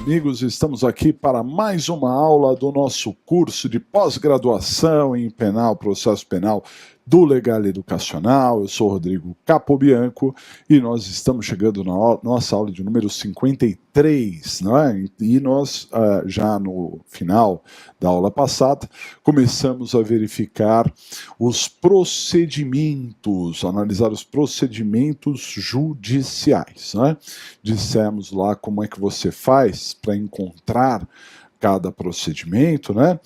amigos, estamos aqui para mais uma aula do nosso curso de pós-graduação em Penal, Processo Penal do Legal Educacional. Eu sou Rodrigo Capobianco e nós estamos chegando na nossa aula de número 53, não é? E nós, já no final da aula passada, começamos a verificar os procedimentos, analisar os procedimentos judiciais, né? Dissemos lá como é que você faz para encontrar cada procedimento, né?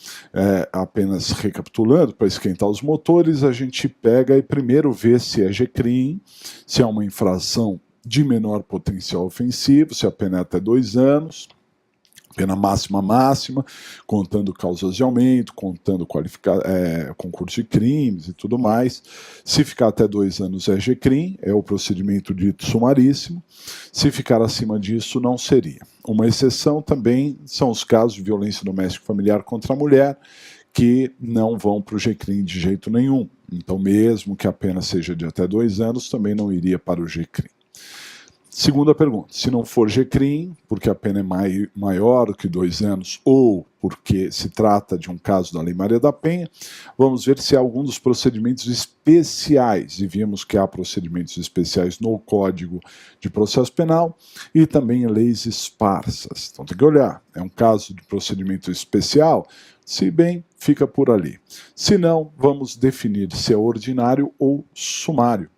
Apenas recapitulando, para esquentar os motores, a gente pega e primeiro vê se é G-crime, se é uma infração de menor potencial ofensivo, se a pena é até 2 anos, pena máxima, contando causas de aumento, contando concurso de crimes e tudo mais. Se ficar até 2 anos é G-crime, é o procedimento dito sumaríssimo. Se ficar acima disso, não seria. Uma exceção também são os casos de violência doméstica e familiar contra a mulher, que não vão para o G-crime de jeito nenhum. Então, mesmo que a pena seja de até 2 anos, também não iria para o G-crime. Segunda pergunta, se não for G-crime, porque a pena é maior que 2 anos ou porque se trata de um caso da Lei Maria da Penha, vamos ver se há algum dos procedimentos especiais, e vimos que há procedimentos especiais no Código de Processo Penal e também em leis esparsas. Então tem que olhar, é um caso de procedimento especial, se bem, fica por ali. Se não, vamos definir se é ordinário ou sumário.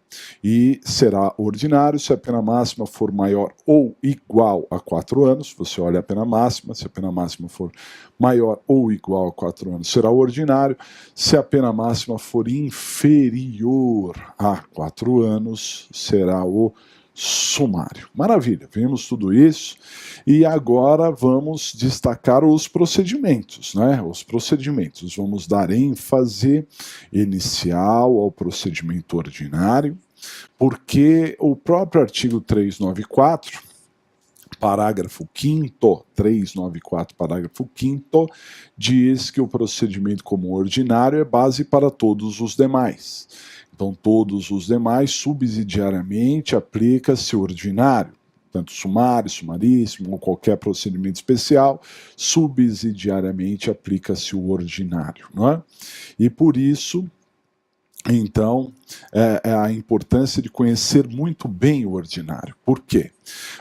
E será ordinário se a pena máxima for maior ou igual a 4 anos, você olha a pena máxima, se a pena máxima for maior ou igual a 4 anos, será ordinário, se a pena máxima for inferior a 4 anos, será o sumário. Maravilha, vimos tudo isso e agora vamos destacar os procedimentos, né? Os procedimentos, vamos dar ênfase inicial ao procedimento ordinário, porque o próprio artigo 394, parágrafo 5º, 394, parágrafo 5º, diz que o procedimento comum ordinário é base para todos os demais. Então, todos os demais, subsidiariamente, aplica-se o ordinário, tanto sumário, sumaríssimo, ou qualquer procedimento especial, subsidiariamente aplica-se o ordinário, não é? E por isso, então, a importância de conhecer muito bem o ordinário. Por quê?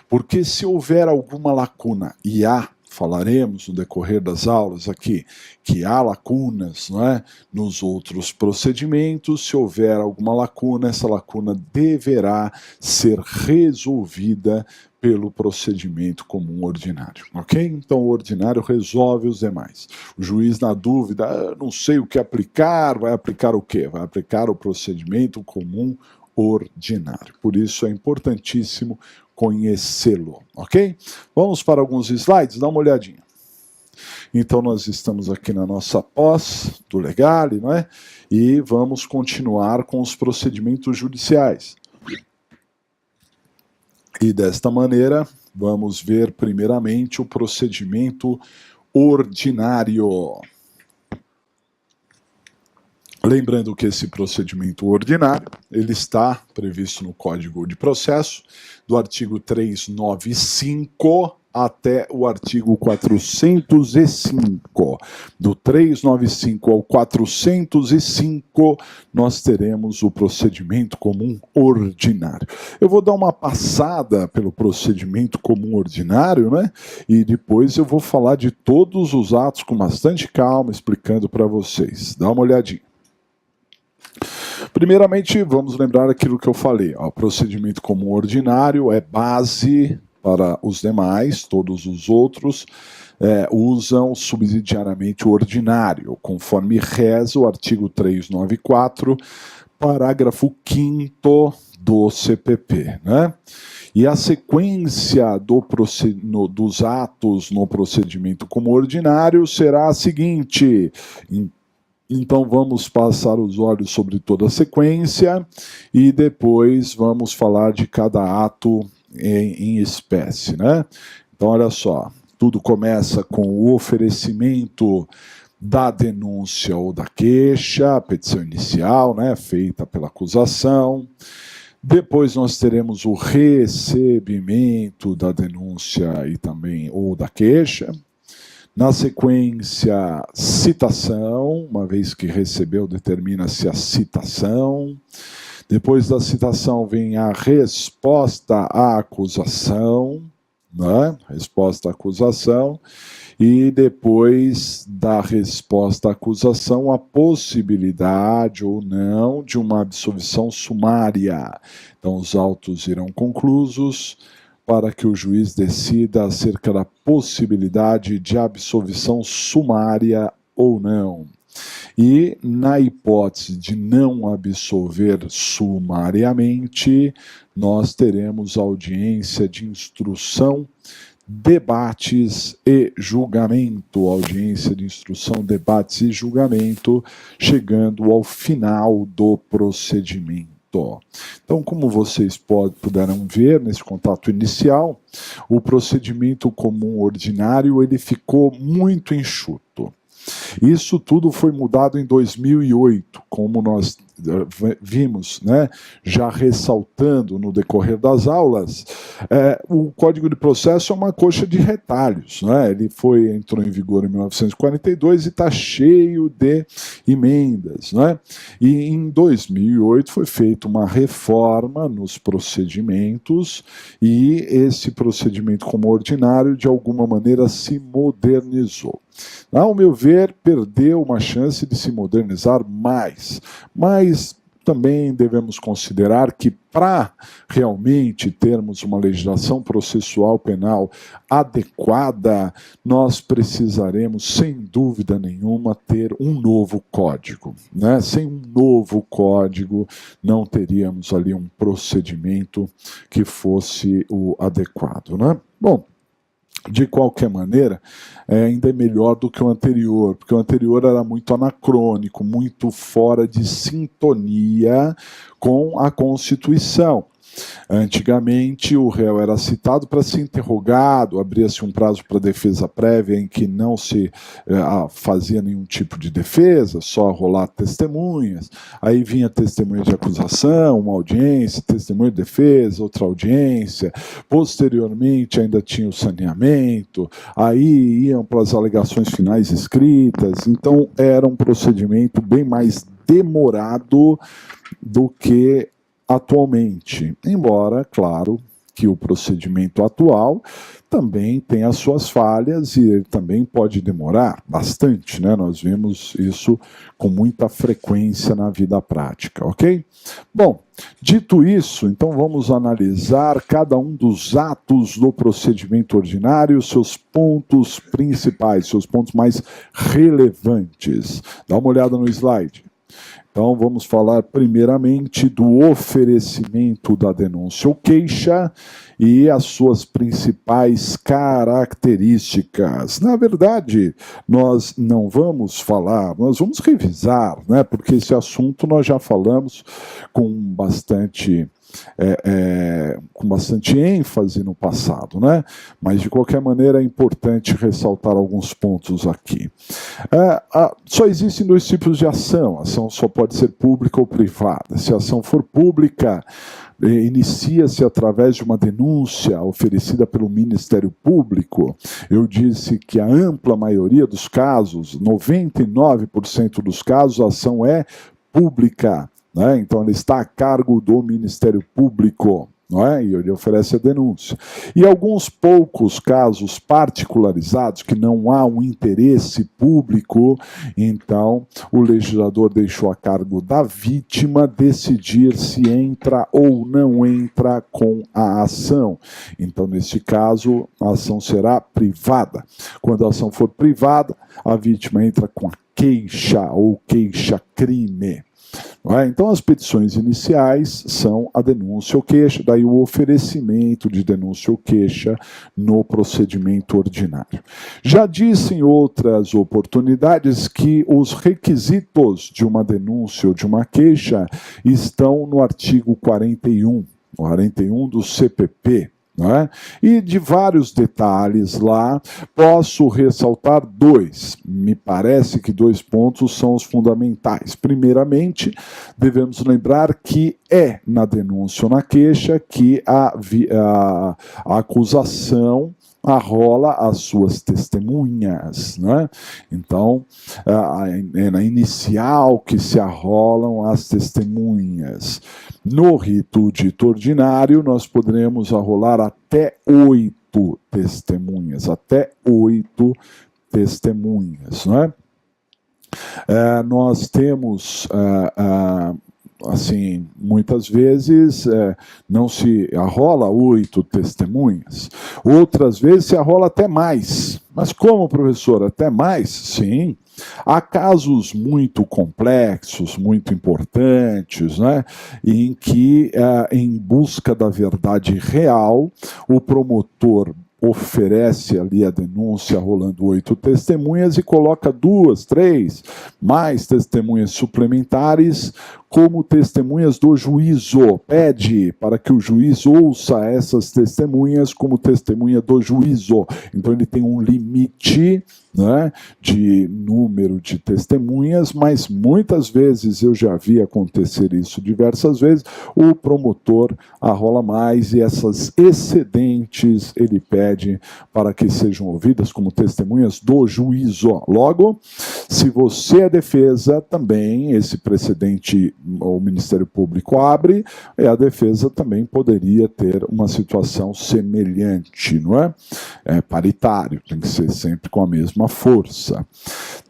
Porque se houver alguma lacuna, e há, falaremos no decorrer das aulas aqui, que há lacunas, não é, nos outros procedimentos, se houver alguma lacuna, essa lacuna deverá ser resolvida pelo procedimento comum ordinário, ok? Então o ordinário resolve os demais. O juiz, na dúvida, não sei o que aplicar, vai aplicar o quê? Vai aplicar o procedimento comum ordinário. Por isso é importantíssimo conhecê-lo, ok? Vamos para alguns slides, dá uma olhadinha. Então nós estamos aqui na nossa pós do Legale, não é? E vamos continuar com os procedimentos judiciais. E desta maneira, vamos ver primeiramente o procedimento ordinário. Lembrando que esse procedimento ordinário, ele está previsto no Código de Processo, do artigo 395 até o artigo 405. Do 395 ao 405, nós teremos o procedimento comum ordinário. Eu vou dar uma passada pelo procedimento comum ordinário, né? E depois eu vou falar de todos os atos com bastante calma, explicando para vocês. Dá uma olhadinha. Primeiramente, vamos lembrar aquilo que eu falei. O procedimento comum ordinário é base para os demais, todos os outros usam subsidiariamente o ordinário, conforme reza o artigo 394, parágrafo 5º do CPP, né? E a sequência dos atos no procedimento comum ordinário será a seguinte. Então vamos passar os olhos sobre toda a sequência e depois vamos falar de cada ato em espécie, né? Então olha só, tudo começa com o oferecimento da denúncia ou da queixa, a petição inicial, né, feita pela acusação. Depois nós teremos o recebimento da denúncia e também ou da queixa. Na sequência, citação, uma vez que recebeu, determina-se a citação. Depois da citação vem a resposta à acusação, né? Resposta à acusação. E depois da resposta à acusação, a possibilidade ou não de uma absolvição sumária. Então, os autos irão conclusos para que o juiz decida acerca da possibilidade de absolvição sumária ou não. E, na hipótese de não absolver sumariamente, nós teremos audiência de instrução, debates e julgamento, audiência de instrução, debates e julgamento, chegando ao final do procedimento. Então, como vocês puderam ver nesse contato inicial, o procedimento comum ordinário ele ficou muito enxuto. Isso tudo foi mudado em 2008, como nós vimos, né, já ressaltando no decorrer das aulas. O Código de Processo é uma coxa de retalhos, né? Ele entrou em vigor em 1942 e está cheio de emendas, né? E em 2008 foi feita uma reforma nos procedimentos e esse procedimento como ordinário de alguma maneira se modernizou. Ao meu ver, perdeu uma chance de se modernizar mais, mas também devemos considerar que para realmente termos uma legislação processual penal adequada, nós precisaremos, sem dúvida nenhuma, ter um novo código, né? Sem um novo código, não teríamos ali um procedimento que fosse o adequado, né? Bom, de qualquer maneira, ainda é melhor do que o anterior, porque o anterior era muito anacrônico, muito fora de sintonia com a Constituição. Antigamente, o réu era citado para ser interrogado, abria-se um prazo para defesa prévia em que não se fazia nenhum tipo de defesa, só rolar testemunhas. Aí vinha testemunha de acusação, uma audiência, testemunha de defesa, outra audiência. Posteriormente, ainda tinha o saneamento, aí iam para as alegações finais escritas. Então, era um procedimento bem mais demorado do que atualmente, embora, claro, que o procedimento atual também tem as suas falhas e ele também pode demorar bastante, né? Nós vemos isso com muita frequência na vida prática, ok? Bom, dito isso, então vamos analisar cada um dos atos do procedimento ordinário, seus pontos principais, seus pontos mais relevantes. Dá uma olhada no slide. Então, vamos falar primeiramente do oferecimento da denúncia ou queixa e as suas principais características. Na verdade, nós não vamos falar, nós vamos revisar, né? Porque esse assunto nós já falamos com bastante ênfase no passado, né? Mas de qualquer maneira é importante ressaltar alguns pontos aqui. Só existem dois tipos de ação. A ação só pode ser pública ou privada. Se a ação for pública, inicia-se através de uma denúncia oferecida pelo Ministério Público. Eu disse que a ampla maioria dos casos, 99% dos casos, a ação é pública, né? Então, ela está a cargo do Ministério Público, não é? E ele oferece a denúncia. E alguns poucos casos particularizados, que não há um interesse público, então o legislador deixou a cargo da vítima decidir se entra ou não entra com a ação. Então, neste caso, a ação será privada. Quando a ação for privada, a vítima entra com a queixa ou queixa-crime. Então, as petições iniciais são a denúncia ou queixa, daí o oferecimento de denúncia ou queixa no procedimento ordinário. Já disse em outras oportunidades que os requisitos de uma denúncia ou de uma queixa estão no artigo 41 do CPP. Não é? E de vários detalhes lá, posso ressaltar dois. Me parece que 2 pontos são os fundamentais. Primeiramente, devemos lembrar que é na denúncia ou na queixa que a acusação arrola as suas testemunhas, né? Então, é na inicial que se arrolam as testemunhas. No rito dito ordinário, nós poderemos arrolar até 8 testemunhas, não é? Nós temos assim, muitas vezes não se arrola 8 testemunhas, outras vezes se arrola até mais. Mas como, professor, até mais? Sim. Há casos muito complexos, muito importantes, né, em que, em busca da verdade real, o promotor oferece ali a denúncia rolando 8 testemunhas e coloca 2, 3, mais testemunhas suplementares como testemunhas do juízo. Pede para que o juiz ouça essas testemunhas como testemunha do juízo. Então ele tem um limite, né, de número de testemunhas, mas muitas vezes, eu já vi acontecer isso diversas vezes, o promotor arrola mais e essas excedentes ele pede para que sejam ouvidas como testemunhas do juízo. Logo, se você é defesa, também esse precedente o Ministério Público abre, e a defesa também poderia ter uma situação semelhante, não é? É paritário, tem que ser sempre com a mesma força.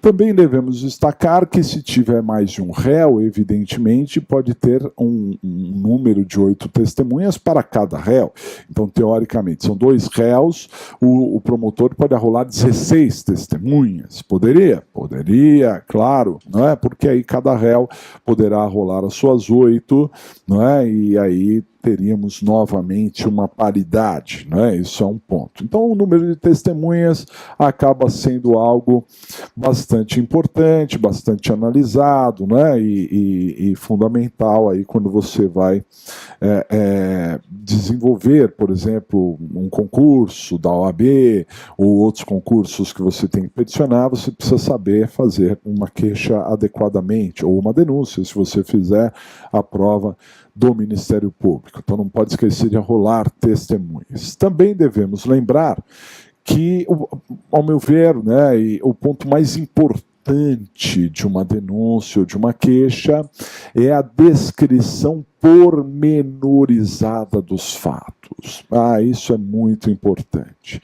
Também devemos destacar que se tiver mais de um réu, evidentemente pode ter um número de 8 testemunhas para cada réu. Então, teoricamente, são 2 réus, o promotor pode arrolar 16 testemunhas. Poderia? Poderia, claro, não é? Porque aí cada réu poderá arrolar as suas 8, não é? E aí teríamos novamente uma paridade, né? Isso é um ponto. Então, o número de testemunhas acaba sendo algo bastante importante, bastante analisado, né? E fundamental aí quando você vai desenvolver, por exemplo, um concurso da OAB ou outros concursos que você tem que peticionar, você precisa saber fazer uma queixa adequadamente ou uma denúncia, se você fizer a prova do Ministério Público. Então não pode esquecer de arrolar testemunhas. Também devemos lembrar que, ao meu ver, né, o ponto mais importante de uma denúncia ou de uma queixa é a descrição pormenorizada dos fatos. Isso é muito importante.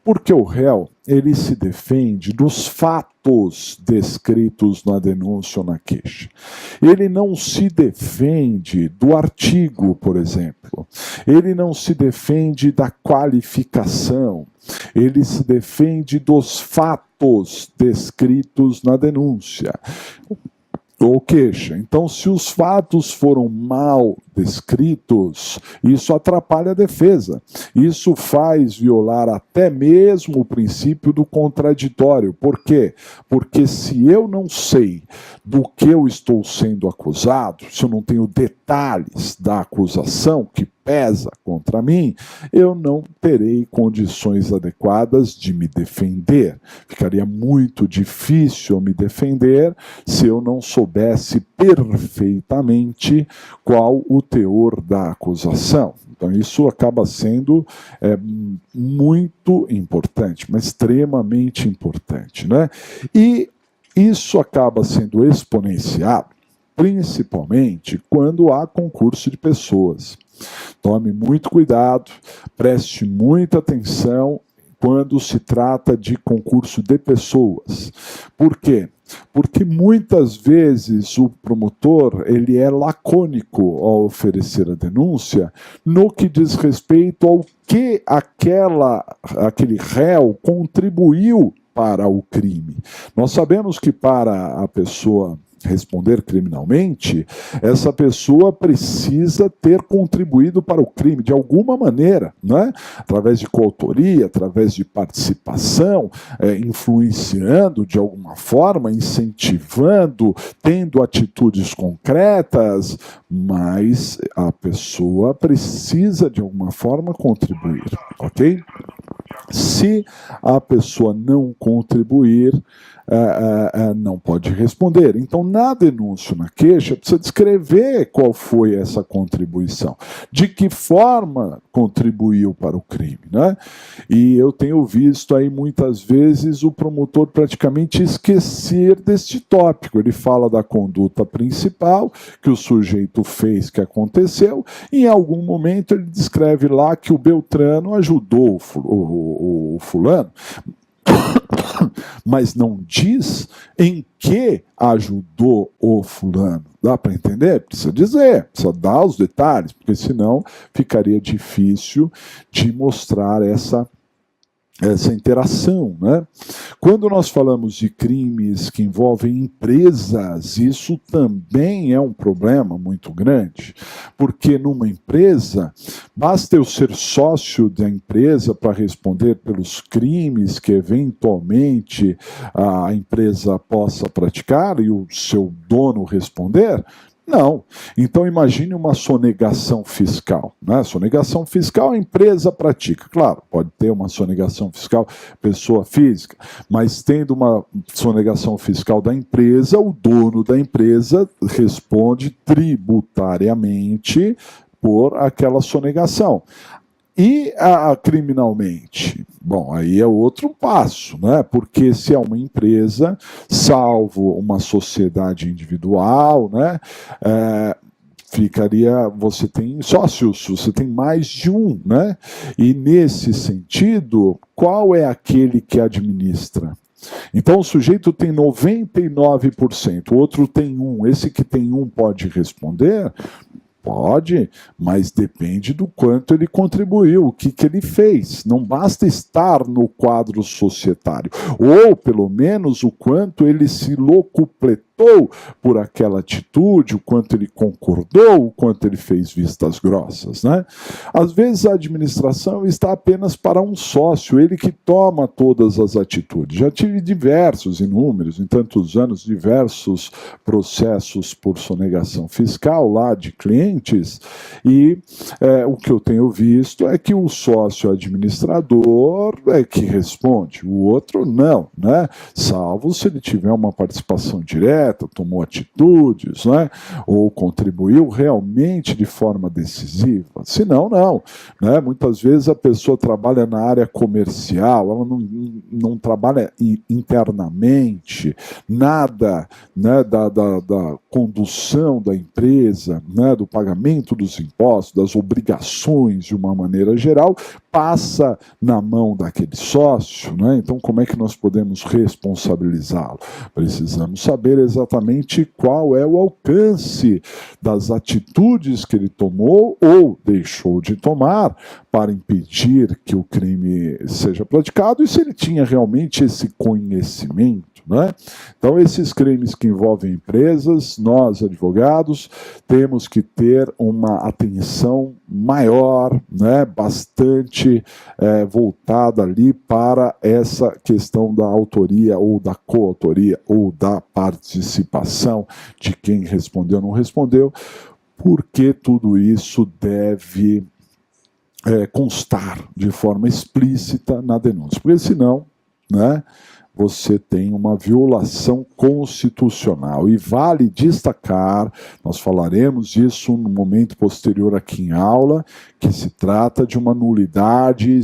Porque o réu, ele se defende dos fatos descritos na denúncia ou na queixa. Ele não se defende do artigo, por exemplo. Ele não se defende da qualificação. Ele se defende dos fatos descritos na denúncia ou queixa. Então, se os fatos foram mal descritos, isso atrapalha a defesa. Isso faz violar até mesmo o princípio do contraditório. Por quê? Porque se eu não sei do que eu estou sendo acusado, se eu não tenho detalhes da acusação que pesa contra mim, eu não terei condições adequadas de me defender. Ficaria muito difícil me defender se eu não soubesse perfeitamente qual o teor da acusação. Então isso acaba sendo muito importante, mas extremamente importante, né? E isso acaba sendo exponenciado principalmente quando há concurso de pessoas. Tome muito cuidado, preste muita atenção quando se trata de concurso de pessoas. Por quê? Porque muitas vezes o promotor ele é lacônico ao oferecer a denúncia no que diz respeito ao que aquele réu contribuiu para o crime. Nós sabemos que para a pessoa responder criminalmente, essa pessoa precisa ter contribuído para o crime de alguma maneira, né? Através de coautoria, através de participação, influenciando de alguma forma, incentivando, tendo atitudes concretas, mas a pessoa precisa de alguma forma contribuir, ok? Se a pessoa não contribuir, não pode responder. Então, na denúncia, na queixa, precisa descrever qual foi essa contribuição, de que forma contribuiu para o crime, né? E eu tenho visto aí muitas vezes o promotor praticamente esquecer deste tópico. Ele fala da conduta principal, que o sujeito fez, que aconteceu, e em algum momento ele descreve lá que o Beltrano ajudou o fulano, mas não diz em que ajudou o fulano. Dá para entender? Precisa dizer, precisa dar os detalhes, porque senão ficaria difícil de mostrar essa interação, né? Quando nós falamos de crimes que envolvem empresas, isso também é um problema muito grande, porque numa empresa, basta eu ser sócio da empresa para responder pelos crimes que eventualmente a empresa possa praticar e o seu dono responder? Não. Então imagine uma sonegação fiscal, né? Sonegação fiscal a empresa pratica. Claro, pode ter uma sonegação fiscal pessoa física, mas tendo uma sonegação fiscal da empresa, o dono da empresa responde tributariamente por aquela sonegação. E criminalmente? Bom, aí é outro passo, né? Porque se é uma empresa, salvo uma sociedade individual, né? Você tem sócios, você tem mais de um, né? E nesse sentido, qual é aquele que administra? Então o sujeito tem 99%, o outro tem 1%. Esse que tem 1% pode responder? Pode, mas depende do quanto ele contribuiu, o que ele fez. Não basta estar no quadro societário, ou pelo menos o quanto ele se locupletou por aquela atitude, o quanto ele concordou, o quanto ele fez vistas grossas, né? Às vezes a administração está apenas para um sócio, ele que toma todas as atitudes. Já tive inúmeros, em tantos anos, diversos processos por sonegação fiscal lá de clientes, e o que eu tenho visto é que o sócio administrador é que responde, o outro não, né? Salvo se ele tiver uma participação direta, tomou atitudes, né? Ou contribuiu realmente de forma decisiva. Se não, não. Né? Muitas vezes a pessoa trabalha na área comercial, ela não trabalha internamente, nada, né, da condução da empresa, né, do pagamento dos impostos, das obrigações de uma maneira geral, passa na mão daquele sócio, né? Então como é que nós podemos responsabilizá-lo? Precisamos saber exatamente qual é o alcance das atitudes que ele tomou ou deixou de tomar para impedir que o crime seja praticado e se ele tinha realmente esse conhecimento, né? Então esses crimes que envolvem empresas, nós advogados temos que ter uma atenção maior, né, bastante voltada ali para essa questão da autoria ou da coautoria ou da participação de quem respondeu ou não respondeu, porque tudo isso deve constar de forma explícita na denúncia, porque senão, né, você tem uma violação constitucional. E vale destacar, nós falaremos disso no momento posterior aqui em aula, que se trata de uma nulidade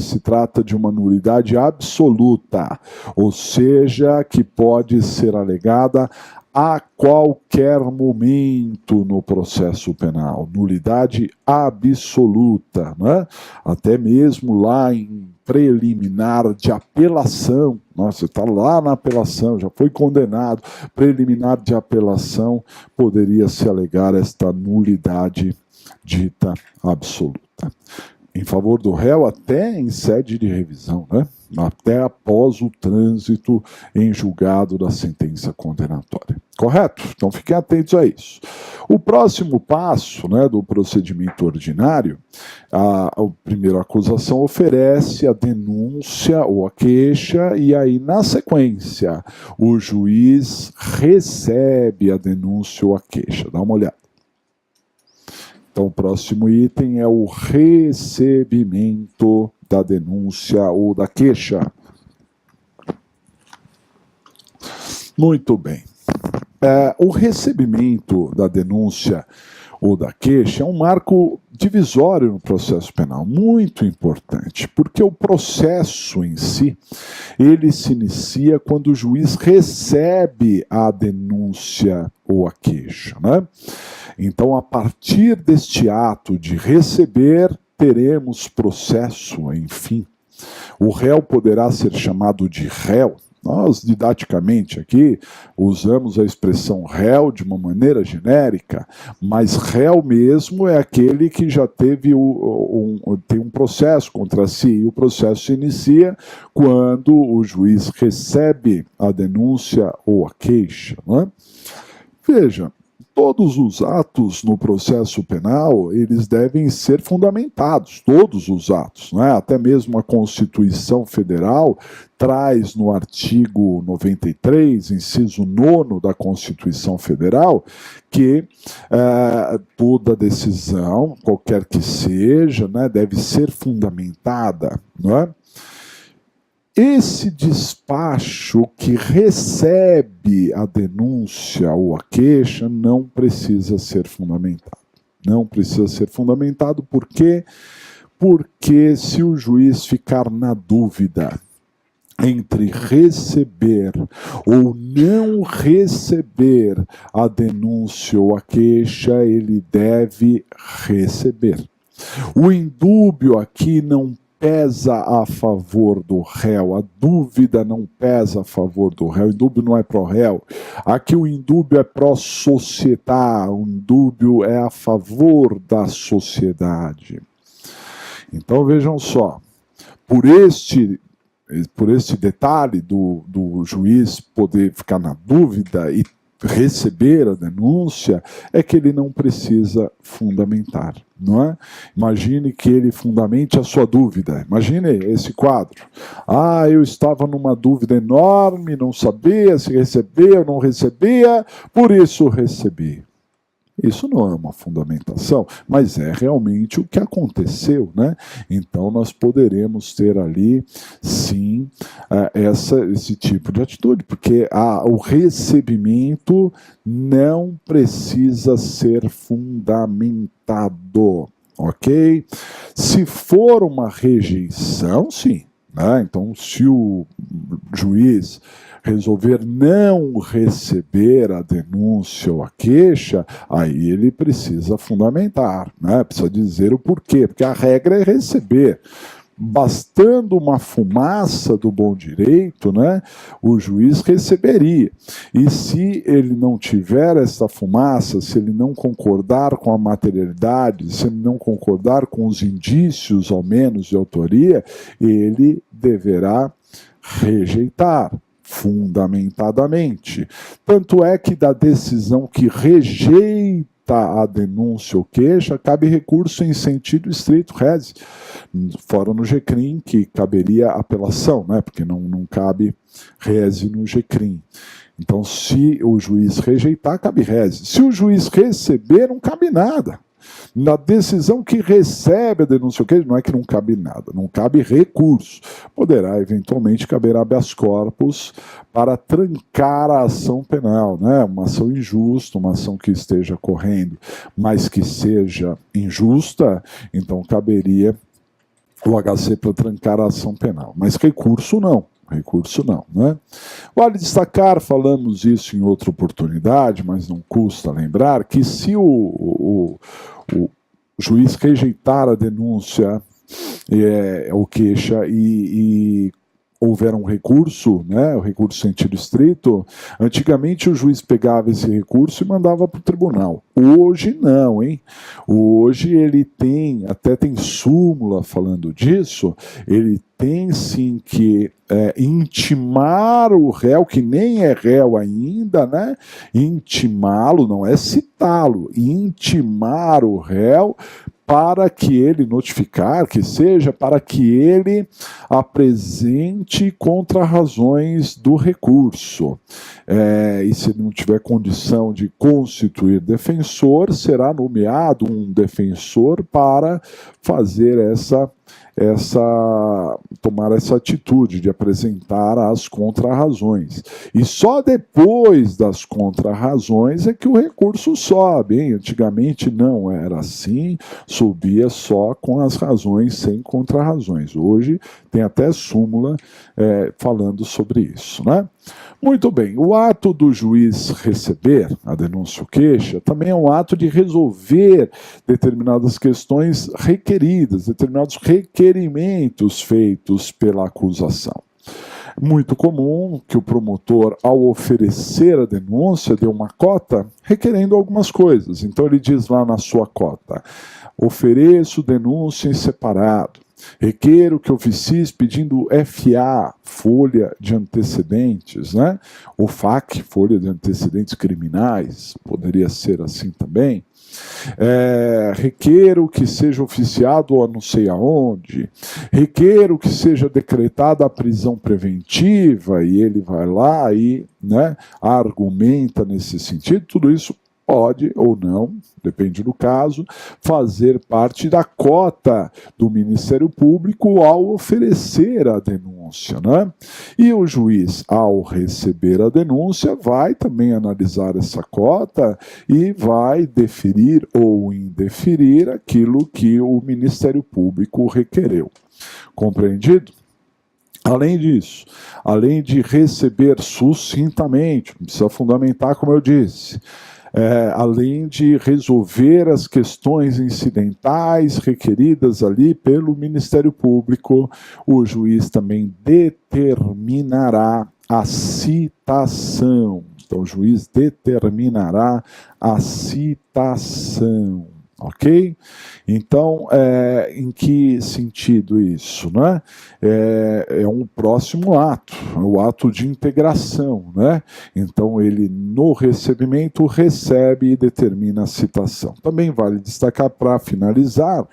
absoluta, ou seja, que pode ser alegada a qualquer momento no processo penal, nulidade absoluta, né? Até mesmo lá em preliminar de apelação, nossa, você está lá na apelação, já foi condenado, preliminar de apelação, poderia se alegar esta nulidade dita absoluta. em favor do réu até em sede de revisão, né? Até após o trânsito em julgado da sentença condenatória. Correto? Então fiquem atentos a isso. O próximo passo, né, do procedimento ordinário, a primeira acusação oferece a denúncia ou a queixa e aí, na sequência, o juiz recebe a denúncia ou a queixa. Dá uma olhada. Então, o próximo item é o recebimento da denúncia ou da queixa. Muito bem. O recebimento da denúncia ou da queixa é um marco divisório no processo penal, muito importante, porque o processo em si, ele se inicia quando o juiz recebe a denúncia ou a queixa, né? Então, a partir deste ato de receber, teremos processo, enfim. O réu poderá ser chamado de réu. Nós, didaticamente aqui, usamos a expressão réu de uma maneira genérica, mas réu mesmo é aquele que já teve tem um processo contra si, e o processo se inicia quando o juiz recebe a denúncia ou a queixa, não é? Veja, todos os atos no processo penal, eles devem ser fundamentados, todos os atos, né? Até mesmo a Constituição Federal traz no artigo 93, inciso 9 da Constituição Federal, que toda decisão, qualquer que seja, né, deve ser fundamentada, não é? Esse despacho que recebe a denúncia ou a queixa não precisa ser fundamentado. Não precisa ser fundamentado, por quê? Porque se o juiz ficar na dúvida entre receber ou não receber a denúncia ou a queixa, ele deve receber. O indúbio aqui não pesa a favor do réu, a dúvida não pesa a favor do réu, o indúbio não é pró-réu. Aqui o indúbio é pró-società, o indúbio é a favor da sociedade. Então vejam só, por este detalhe do juiz poder ficar na dúvida e receber a denúncia, é que ele não precisa fundamentar, não é? Imagine que ele fundamente a sua dúvida. Imagine esse quadro. Eu estava numa dúvida enorme, não sabia se recebia ou não recebia, por isso recebi. Isso não é uma fundamentação, mas é realmente o que aconteceu, né? Então nós poderemos ter ali, sim, esse tipo de atitude, porque o recebimento não precisa ser fundamentado, ok? Se for uma rejeição, sim, né? Então, se o juiz resolver não receber a denúncia ou a queixa, aí ele precisa fundamentar, né? Precisa dizer o porquê, porque a regra é receber. Bastando uma fumaça do bom direito, né, o juiz receberia. E se ele não tiver essa fumaça, se ele não concordar com a materialidade, se ele não concordar com os indícios, ao menos, de autoria, ele deverá rejeitar fundamentadamente. Tanto é que da decisão que rejeita a denúncia ou queixa, cabe recurso em sentido estrito res, fora no GCRIM, que caberia apelação, né? Porque não cabe rese no GCRIM. Então, se o juiz rejeitar, cabe rese. Se o juiz receber, não cabe nada. Na decisão que recebe a denúncia, não é que não cabe nada, não cabe recurso. Poderá, eventualmente, caber habeas corpus para trancar a ação penal, né? Uma ação injusta, uma ação que esteja correndo, mas que seja injusta, então caberia o HC para trancar a ação penal. Mas recurso não. Recurso não, né? Vale destacar, falamos isso em outra oportunidade, mas não custa lembrar, que se o juiz rejeitar a denúncia ou queixa e houver um recurso, né, o recurso sentido estrito, antigamente o juiz pegava esse recurso e mandava para o tribunal. Hoje não, hein? Hoje ele tem, até tem súmula falando disso, ele tem sim que intimar o réu, que nem é réu ainda, né? Intimá-lo, não é citá-lo, intimar o réu para que ele notificar, que seja para que ele apresente contrarrazões do recurso. E se não tiver condição de constituir defensor, será nomeado um defensor para fazer tomar essa atitude de apresentar as contrarrazões. E só depois das contrarrazões é que o recurso sobe, hein? Antigamente não era assim, subia só com as razões, sem contrarrazões. Hoje tem até súmula falando sobre isso, né? Muito bem, o ato do juiz receber a denúncia ou queixa também é um ato de resolver determinadas questões requeridas, determinados requerimentos feitos pela acusação. Muito comum que o promotor, ao oferecer a denúncia, dê uma cota requerendo algumas coisas. Então ele diz lá na sua cota: ofereço denúncia em separado. Requeiro que oficies pedindo FA, folha de antecedentes, né? Ou FAC, folha de antecedentes criminais, poderia ser assim também. Requeiro que seja oficiado a não sei aonde, requeiro que seja decretada a prisão preventiva, e ele vai lá e, né, argumenta nesse sentido. Tudo isso pode ou não, depende do caso, fazer parte da cota do Ministério Público ao oferecer a denúncia, né? E o juiz, ao receber a denúncia, vai também analisar essa cota e vai deferir ou indeferir aquilo que o Ministério Público requereu. Compreendido? Além disso, além de receber sucintamente, precisa fundamentar, como eu disse, além de resolver as questões incidentais requeridas ali pelo Ministério Público, o juiz também determinará a citação. Então, o juiz determinará a citação. Ok? Então, em que sentido isso, né? É um próximo ato, o ato de integração, né? Então, ele, no recebimento, recebe e determina a citação. Também vale destacar, para finalizar,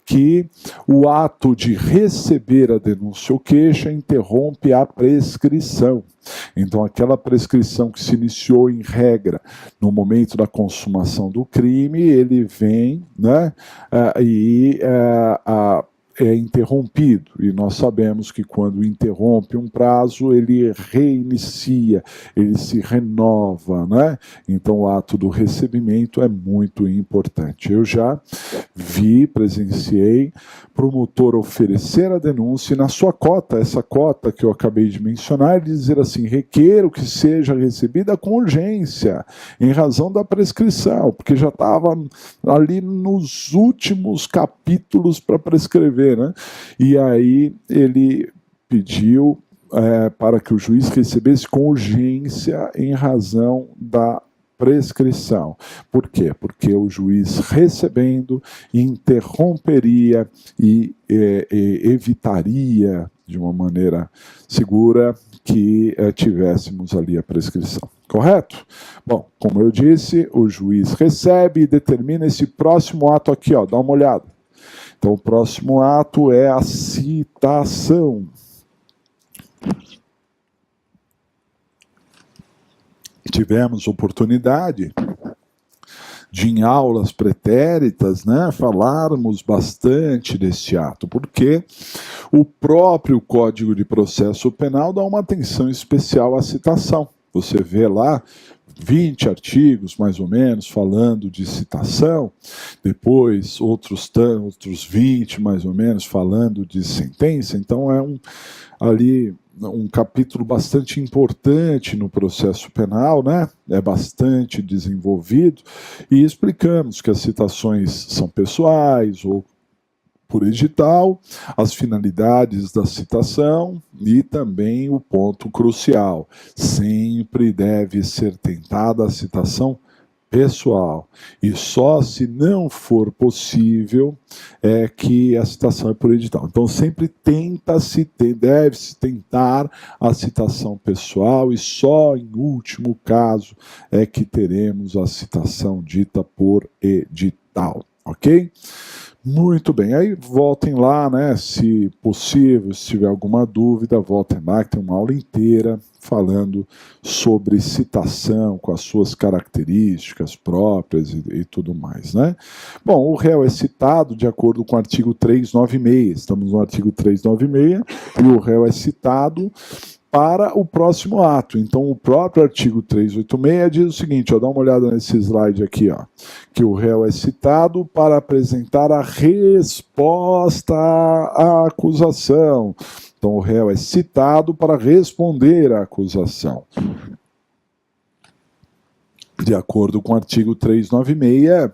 que o ato de receber a denúncia ou queixa interrompe a prescrição. Então, aquela prescrição que se iniciou em regra no momento da consumação do crime, ele vem, né, é interrompido. E nós sabemos que quando interrompe um prazo, ele reinicia, ele se renova, né? Então, o ato do recebimento é muito importante. Eu já presenciei promotor oferecer a denúncia e na sua cota, essa cota que eu acabei de mencionar, dizer assim: requeiro que seja recebida com urgência, em razão da prescrição, porque já estava ali nos últimos capítulos para prescrever, né? E aí ele pediu para que o juiz recebesse com urgência em razão da prescrição. Por quê? Porque o juiz recebendo interromperia e evitaria de uma maneira segura que tivéssemos ali a prescrição. Correto? Bom, como eu disse, o juiz recebe e determina esse próximo ato aqui, ó, dá uma olhada. Então, o próximo ato é a citação. Tivemos oportunidade de, em aulas pretéritas, né, falarmos bastante deste ato, porque o próprio Código de Processo Penal dá uma atenção especial à citação. Você vê lá 20 artigos, mais ou menos, falando de citação, depois outros 20, mais ou menos, falando de sentença. Então, é um capítulo bastante importante no processo penal, né? É bastante desenvolvido, e explicamos que as citações são pessoais ou por edital, as finalidades da citação e também o ponto crucial. Sempre deve ser tentada a citação pessoal. E só se não for possível é que a citação é por edital. Então sempre deve-se tentar a citação pessoal e só em último caso é que teremos a citação dita por edital, ok? Muito bem, aí voltem lá, né? Se possível, se tiver alguma dúvida, voltem lá, que tem uma aula inteira falando sobre citação, com as suas características próprias e tudo mais, né? Bom, o réu é citado de acordo com o artigo 396, estamos no artigo 396, e o réu é citado para o próximo ato. Então, o próprio artigo 386 diz o seguinte, ó, dá uma olhada nesse slide aqui, ó, que o réu é citado para apresentar a resposta à acusação. Então, o réu é citado para responder à acusação. De acordo com o artigo 396,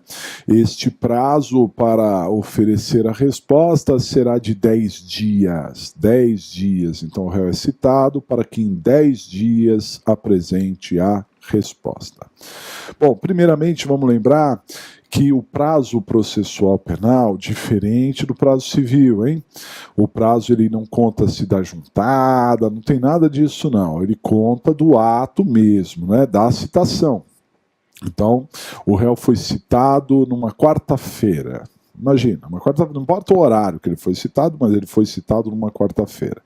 este prazo para oferecer a resposta será de 10 dias. 10 dias. Então, o réu é citado para que em 10 dias apresente a resposta. Bom, primeiramente, vamos lembrar que o prazo processual penal, diferente do prazo civil, hein? O prazo ele não conta-se da juntada, não tem nada disso não. Ele conta do ato mesmo, né? Da citação. Então, o réu foi citado numa quarta-feira. Imagina, uma quarta-feira, não importa o horário que ele foi citado, mas ele foi citado numa quarta-feira.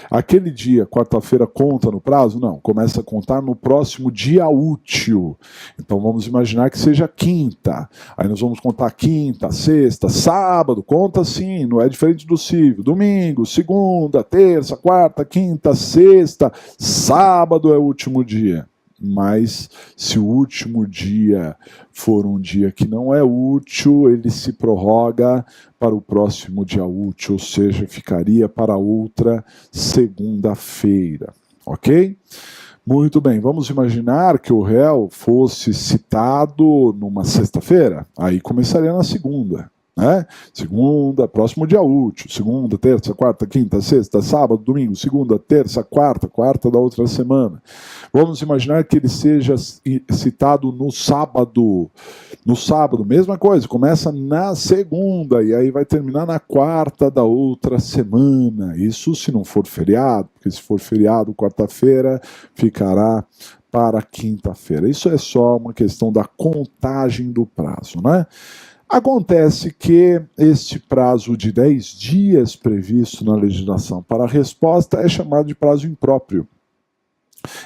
Aquele dia, quarta-feira, conta no prazo? Não, começa a contar no próximo dia útil. Então vamos imaginar que seja quinta. Aí nós vamos contar quinta, sexta, sábado, conta sim, não é diferente do civil. Domingo, segunda, terça, quarta, quinta, sexta, sábado é o último dia. Mas se o último dia for um dia que não é útil, ele se prorroga para o próximo dia útil, ou seja, ficaria para outra segunda-feira, ok? Muito bem, vamos imaginar que o réu fosse citado numa sexta-feira, aí começaria na segunda. Né? Segunda, próximo dia útil, segunda, terça, quarta, quinta, sexta, sábado, domingo, segunda, terça, quarta da outra semana. Vamos imaginar que ele seja citado no sábado. No sábado, mesma coisa, começa na segunda e aí vai terminar na quarta da outra semana. Isso se não for feriado, porque se for feriado, quarta-feira, ficará para quinta-feira. Isso é só uma questão da contagem do prazo, né? Acontece que este prazo de 10 dias previsto na legislação para a resposta é chamado de prazo impróprio.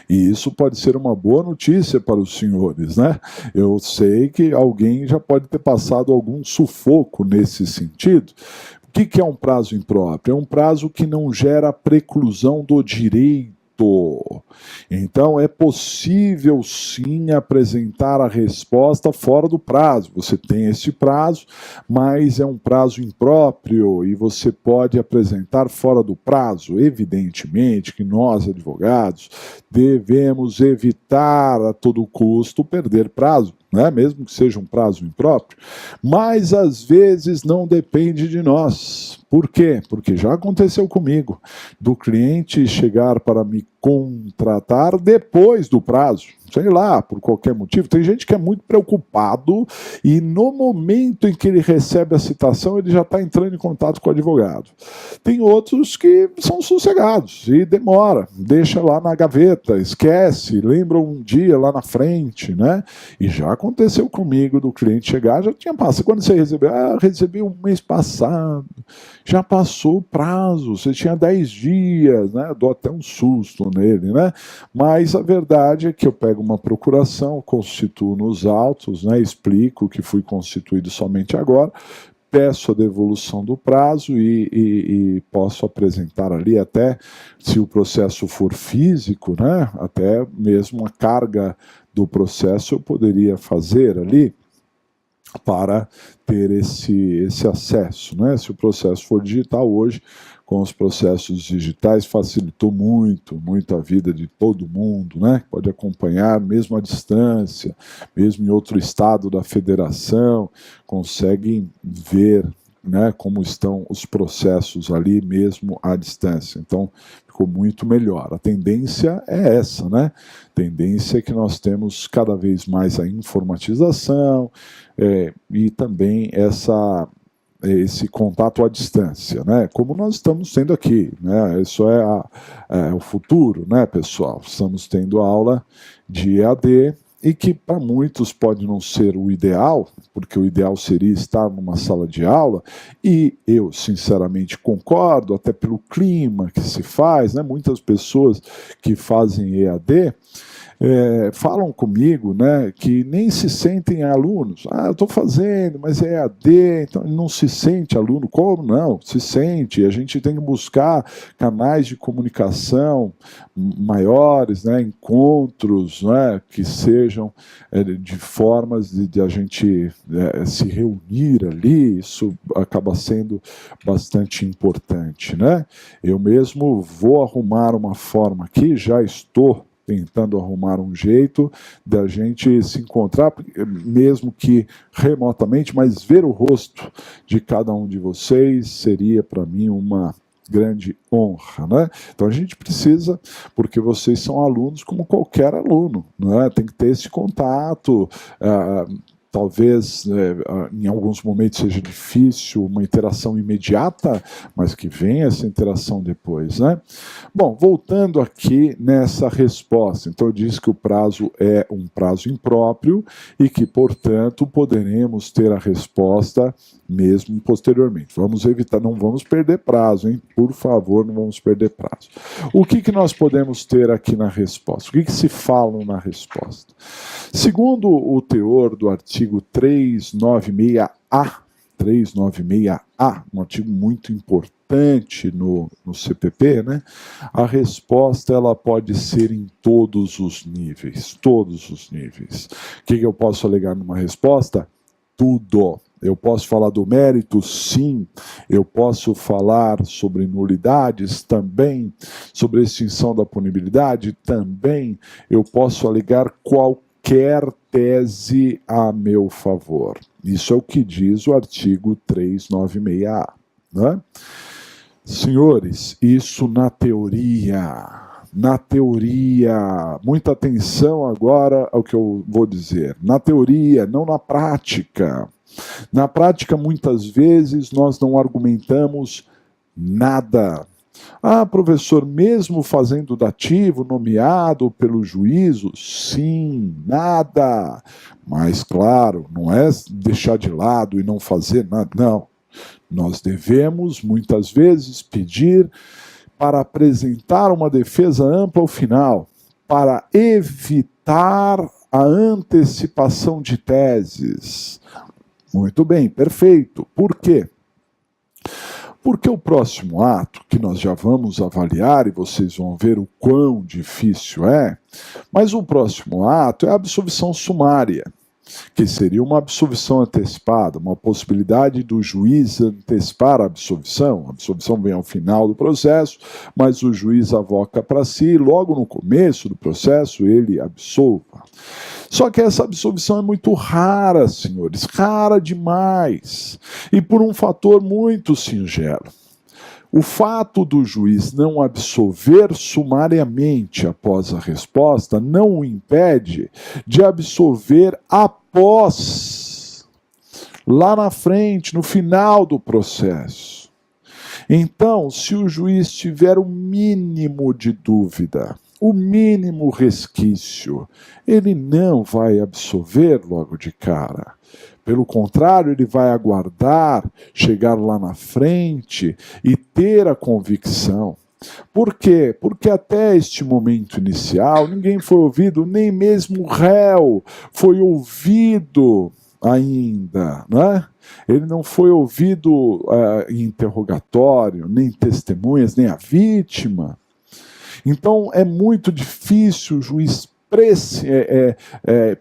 E isso pode ser uma boa notícia para os senhores, né? Eu sei que alguém já pode ter passado algum sufoco nesse sentido. O que é um prazo impróprio? É um prazo que não gera preclusão do direito. Então é possível sim apresentar a resposta fora do prazo. Você tem esse prazo, mas é um prazo impróprio e você pode apresentar fora do prazo. Evidentemente que nós, advogados, devemos evitar a todo custo perder prazo, né? Mesmo que seja um prazo impróprio, mas às vezes não depende de nós. Por quê? Porque já aconteceu comigo, do cliente chegar para me contratar depois do prazo, sei lá, por qualquer motivo. Tem gente que é muito preocupado e no momento em que ele recebe a citação, ele já está entrando em contato com o advogado. Tem outros que são sossegados e demora, deixa lá na gaveta, esquece, lembra um dia lá na frente, né? E já aconteceu comigo do cliente chegar, já tinha passado. Quando você recebeu? Ah, recebi um mês passado. Já passou o prazo, você tinha 10 dias, né? Eu dou até um susto nele, né? Mas a verdade é que eu pego uma procuração, constituo nos autos, né? Explico que fui constituído somente agora, peço a devolução do prazo e posso apresentar ali até, se o processo for físico, né? Até mesmo a carga do processo eu poderia fazer ali, para ter esse acesso, né? Se o processo for digital hoje, com os processos digitais, facilitou muito a vida de todo mundo, né? Pode acompanhar mesmo à distância, mesmo em outro estado da federação, conseguem ver né, como estão os processos ali mesmo à distância. Então, ficou muito melhor. A tendência é essa, né? A tendência é que nós temos cada vez mais a informatização e também esse contato à distância, né? Como nós estamos tendo aqui, né? Isso é o futuro, né, pessoal? Estamos tendo aula de EAD, e que para muitos pode não ser o ideal, porque o ideal seria estar numa sala de aula, e eu sinceramente concordo, até pelo clima que se faz, né? Muitas pessoas que fazem EAD falam comigo, né, que nem se sentem alunos. Eu estou fazendo, mas é EAD, então não se sente aluno. Como não? Se sente. A gente tem que buscar canais de comunicação maiores, né, encontros, né, que sejam de formas de a gente se reunir ali. Isso acaba sendo bastante importante, né? Eu mesmo vou arrumar uma forma aqui, já estou tentando arrumar um jeito da gente se encontrar, mesmo que remotamente, mas ver o rosto de cada um de vocês seria para mim uma grande honra, né? Então a gente precisa, porque vocês são alunos como qualquer aluno, né? Tem que ter esse contato. Talvez em alguns momentos seja difícil uma interação imediata, mas que venha essa interação depois, né? Bom, voltando aqui nessa resposta, então eu disse que o prazo é um prazo impróprio e que, portanto, poderemos ter a resposta mesmo posteriormente. Vamos evitar, não vamos perder prazo, hein? Por favor, não vamos perder prazo. O que nós podemos ter aqui na resposta? O que se fala na resposta? Segundo o teor do artigo 396A, um artigo muito importante no CPP, né? A resposta ela pode ser em todos os níveis, todos os níveis. O que eu posso alegar numa resposta? Tudo. Eu posso falar do mérito? Sim. Eu posso falar sobre nulidades? Também. Sobre extinção da punibilidade? Também. Eu posso alegar qualquer tese a meu favor. Isso é o que diz o artigo 396A. Né? Senhores, isso na teoria. Na teoria, muita atenção agora ao que eu vou dizer. Na teoria, não na prática. Na prática, muitas vezes, nós não argumentamos nada. Professor, mesmo fazendo dativo nomeado pelo juízo? Sim, nada. Mas, claro, não é deixar de lado e não fazer nada, não. Nós devemos, muitas vezes, pedir para apresentar uma defesa ampla ao final, para evitar a antecipação de teses. Muito bem, perfeito. Por quê? Porque o próximo ato, que nós já vamos avaliar, e vocês vão ver o quão difícil é, mas o próximo ato é a absolvição sumária, que seria uma absolvição antecipada, uma possibilidade do juiz antecipar a absolvição. A absolvição vem ao final do processo, mas o juiz avoca para si, e logo no começo do processo ele absolva. Só que essa absolvição é muito rara, senhores, rara demais, e por um fator muito singelo. O fato do juiz não absolver sumariamente após a resposta não o impede de absolver após, lá na frente, no final do processo. Então, se o juiz tiver o mínimo de dúvida, o mínimo resquício, ele não vai absolver logo de cara. Pelo contrário, ele vai aguardar chegar lá na frente e ter a convicção. Por quê? Porque até este momento inicial, ninguém foi ouvido, nem mesmo o réu foi ouvido ainda, né? Ele não foi ouvido em interrogatório, nem testemunhas, nem a vítima. Então, é muito difícil o juiz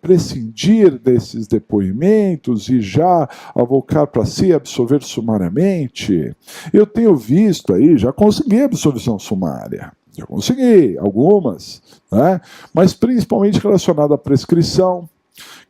prescindir desses depoimentos e já avocar para si absolver sumariamente. Eu tenho visto aí, já consegui absolvição sumária. Já consegui algumas, né? Mas principalmente relacionada à prescrição,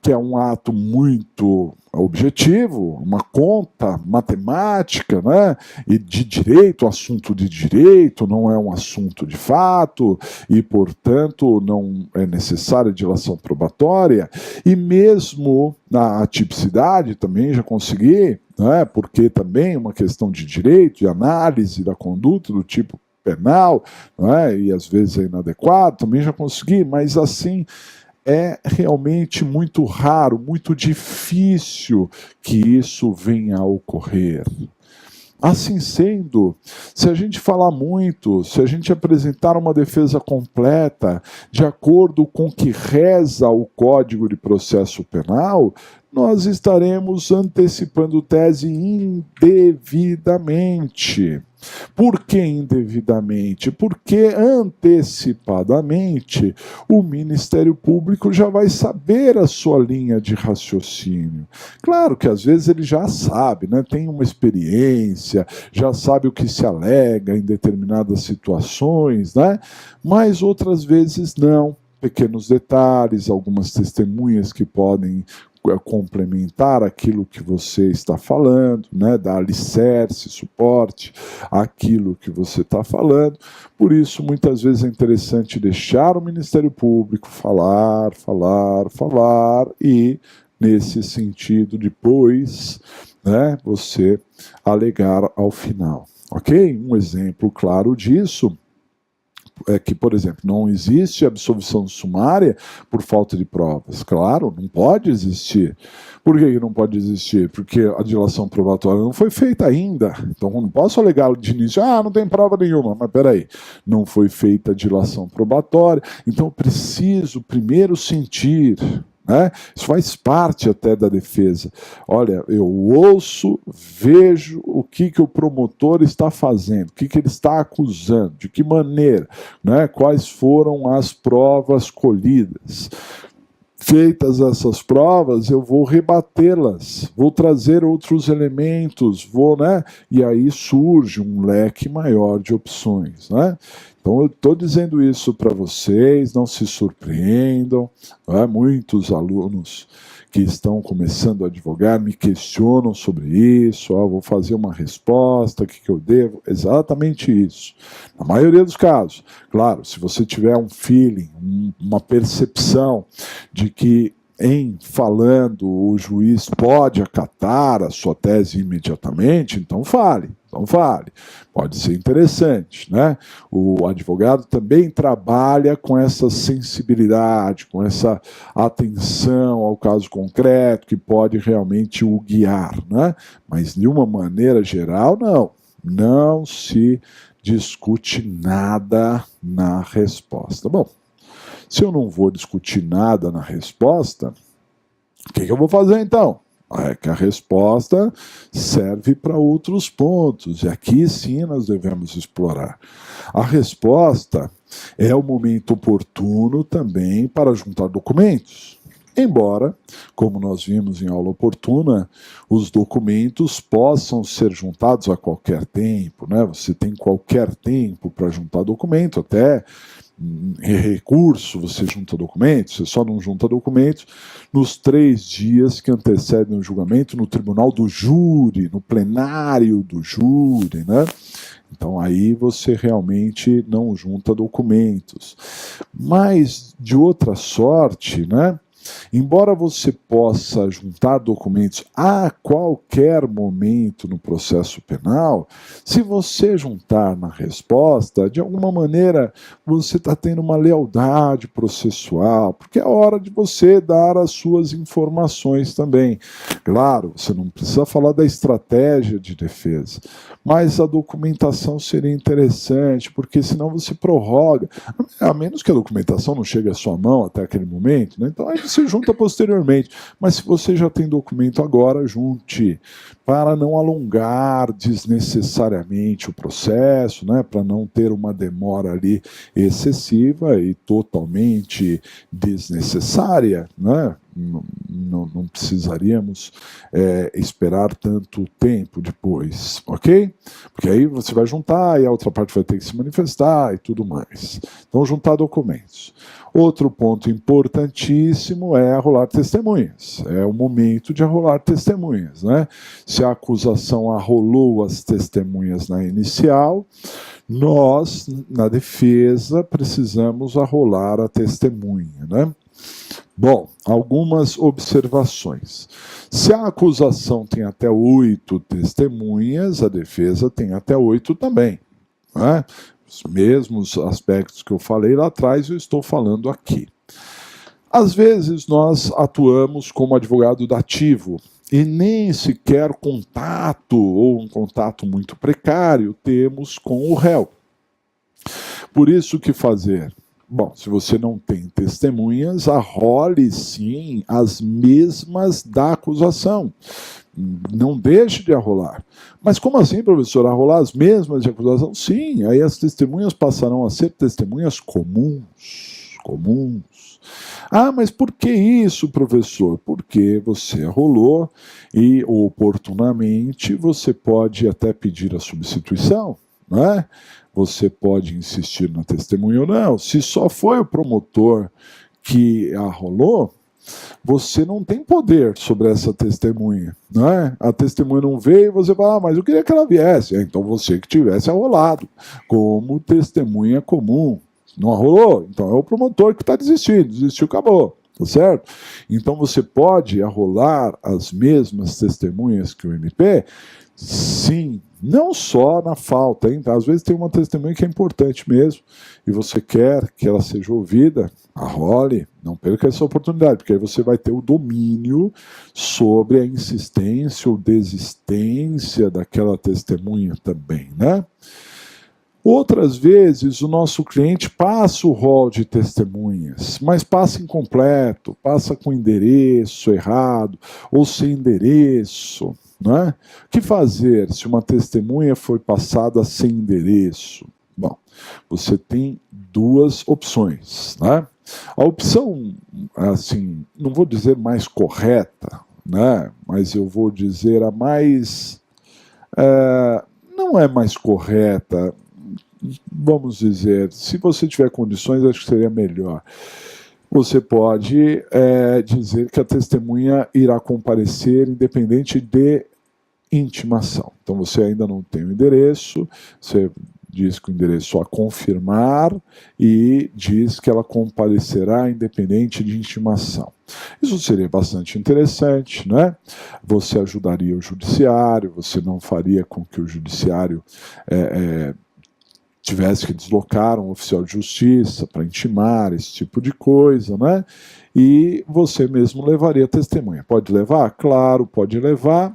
que é um ato muito objetivo, uma conta matemática, né? E de direito, assunto de direito, não é um assunto de fato, e, portanto, não é necessária dilação probatória, e mesmo na atipicidade também já consegui, né? Porque também é uma questão de direito e análise da conduta do tipo penal, né? E às vezes é inadequado, também já consegui, mas assim é realmente muito raro, muito difícil que isso venha a ocorrer. Assim sendo, se a gente falar muito, se a gente apresentar uma defesa completa, de acordo com o que reza o Código de Processo Penal, nós estaremos antecipando tese indevidamente. Por que indevidamente? Porque antecipadamente o Ministério Público já vai saber a sua linha de raciocínio. Claro que às vezes ele já sabe, né? Tem uma experiência, já sabe o que se alega em determinadas situações, né? Mas outras vezes não. Pequenos detalhes, algumas testemunhas que podem complementar aquilo que você está falando, né, dar alicerce, suporte àquilo que você está falando. Por isso, muitas vezes é interessante deixar o Ministério Público falar e, nesse sentido, depois, né, você alegar ao final. Ok? Um exemplo claro disso é que, por exemplo, não existe absolvição sumária por falta de provas. Claro, não pode existir. Por que não pode existir? Porque a dilação probatória não foi feita ainda. Então, não posso alegar de início, não tem prova nenhuma. Mas, peraí, não foi feita a dilação probatória. Então, eu preciso primeiro sentir... né? Isso faz parte até da defesa. Olha, eu ouço, vejo o que o promotor está fazendo, o que ele está acusando, de que maneira, né? Quais foram as provas colhidas. Feitas essas provas, eu vou rebatê-las, vou trazer outros elementos, né? E aí surge um leque maior de opções, né? Então, eu estou dizendo isso para vocês, não se surpreendam. Né? Muitos alunos que estão começando a advogar me questionam sobre isso. Vou fazer uma resposta, o que eu devo? Exatamente isso. Na maioria dos casos. Claro, se você tiver um feeling, uma percepção de que em falando o juiz pode acatar a sua tese imediatamente, então fale. Pode ser interessante, né? O advogado também trabalha com essa sensibilidade, com essa atenção ao caso concreto que pode realmente o guiar, né? Mas de uma maneira geral, não. Não se discute nada na resposta. Bom, se eu não vou discutir nada na resposta, o que eu vou fazer então? É que a resposta serve para outros pontos, e aqui sim nós devemos explorar. A resposta é o momento oportuno também para juntar documentos. Embora, como nós vimos em aula oportuna, os documentos possam ser juntados a qualquer tempo, né? Você tem qualquer tempo para juntar documento, até em recurso você junta documentos, você só não junta documentos nos 3 dias que antecedem o julgamento no tribunal do júri, no plenário do júri, né? Então aí você realmente não junta documentos. Mas, de outra sorte, né? Embora você possa juntar documentos a qualquer momento no processo penal, se você juntar na resposta, de alguma maneira você está tendo uma lealdade processual, porque é hora de você dar as suas informações também. Claro, você não precisa falar da estratégia de defesa, mas a documentação seria interessante, porque senão você prorroga, a menos que a documentação não chegue à sua mão até aquele momento, né? Então aí você junta posteriormente. Mas se você já tem documento agora, junte. para não alongar desnecessariamente o processo, né, para não ter uma demora ali excessiva e totalmente desnecessária, né? Não precisaríamos esperar tanto tempo depois, ok? Porque aí você vai juntar e a outra parte vai ter que se manifestar e tudo mais. Então, juntar documentos. Outro ponto importantíssimo é arrolar testemunhas. É o momento de arrolar testemunhas, né? Se a acusação arrolou as testemunhas na inicial, nós, na defesa, precisamos arrolar a testemunha, né? Bom, algumas observações. Se a acusação tem até 8 testemunhas, a defesa tem até 8 também, né? Os mesmos aspectos que eu falei lá atrás, eu estou falando aqui. Às vezes nós atuamos como advogado dativo e nem sequer contato, ou um contato muito precário, temos com o réu. Por isso, o que fazer? Bom, se você não tem testemunhas, arrole sim as mesmas da acusação. Não deixe de arrolar. Mas como assim, professor? Arrolar as mesmas de acusação? Sim, aí as testemunhas passarão a ser testemunhas comuns. Ah, mas por que isso, professor? Porque você arrolou e oportunamente você pode até pedir a substituição, não é? Você pode insistir na testemunha ou não. Se só foi o promotor que arrolou, você não tem poder sobre essa testemunha, não é? A testemunha não veio e você fala, mas eu queria que ela viesse. Então você que tivesse arrolado, como testemunha comum. Não arrolou? Então é o promotor que está desistindo. Desistiu, acabou. Tá certo? Então você pode arrolar as mesmas testemunhas que o MP? Sim, não só na falta, hein? Às vezes tem uma testemunha que é importante mesmo e você quer que ela seja ouvida, arrole, não perca essa oportunidade, porque aí você vai ter o domínio sobre a insistência ou desistência daquela testemunha também, né? Outras vezes, o nosso cliente passa o rol de testemunhas, mas passa incompleto, passa com endereço errado ou sem endereço. Né? O que fazer se uma testemunha foi passada sem endereço? Bom, você tem duas opções. Né? A opção, assim, não vou dizer mais correta, né? Mas eu vou dizer a mais... não é mais correta, vamos dizer, se você tiver condições, acho que seria melhor. Você pode dizer que a testemunha irá comparecer independente de intimação. Então você ainda não tem o endereço, você diz que o endereço a confirmar e diz que ela comparecerá independente de intimação. Isso seria bastante interessante, né? Você ajudaria o judiciário, você não faria com que o judiciário tivesse que deslocar um oficial de justiça para intimar, esse tipo de coisa, né? E você mesmo levaria a testemunha. Pode levar? Claro, pode levar.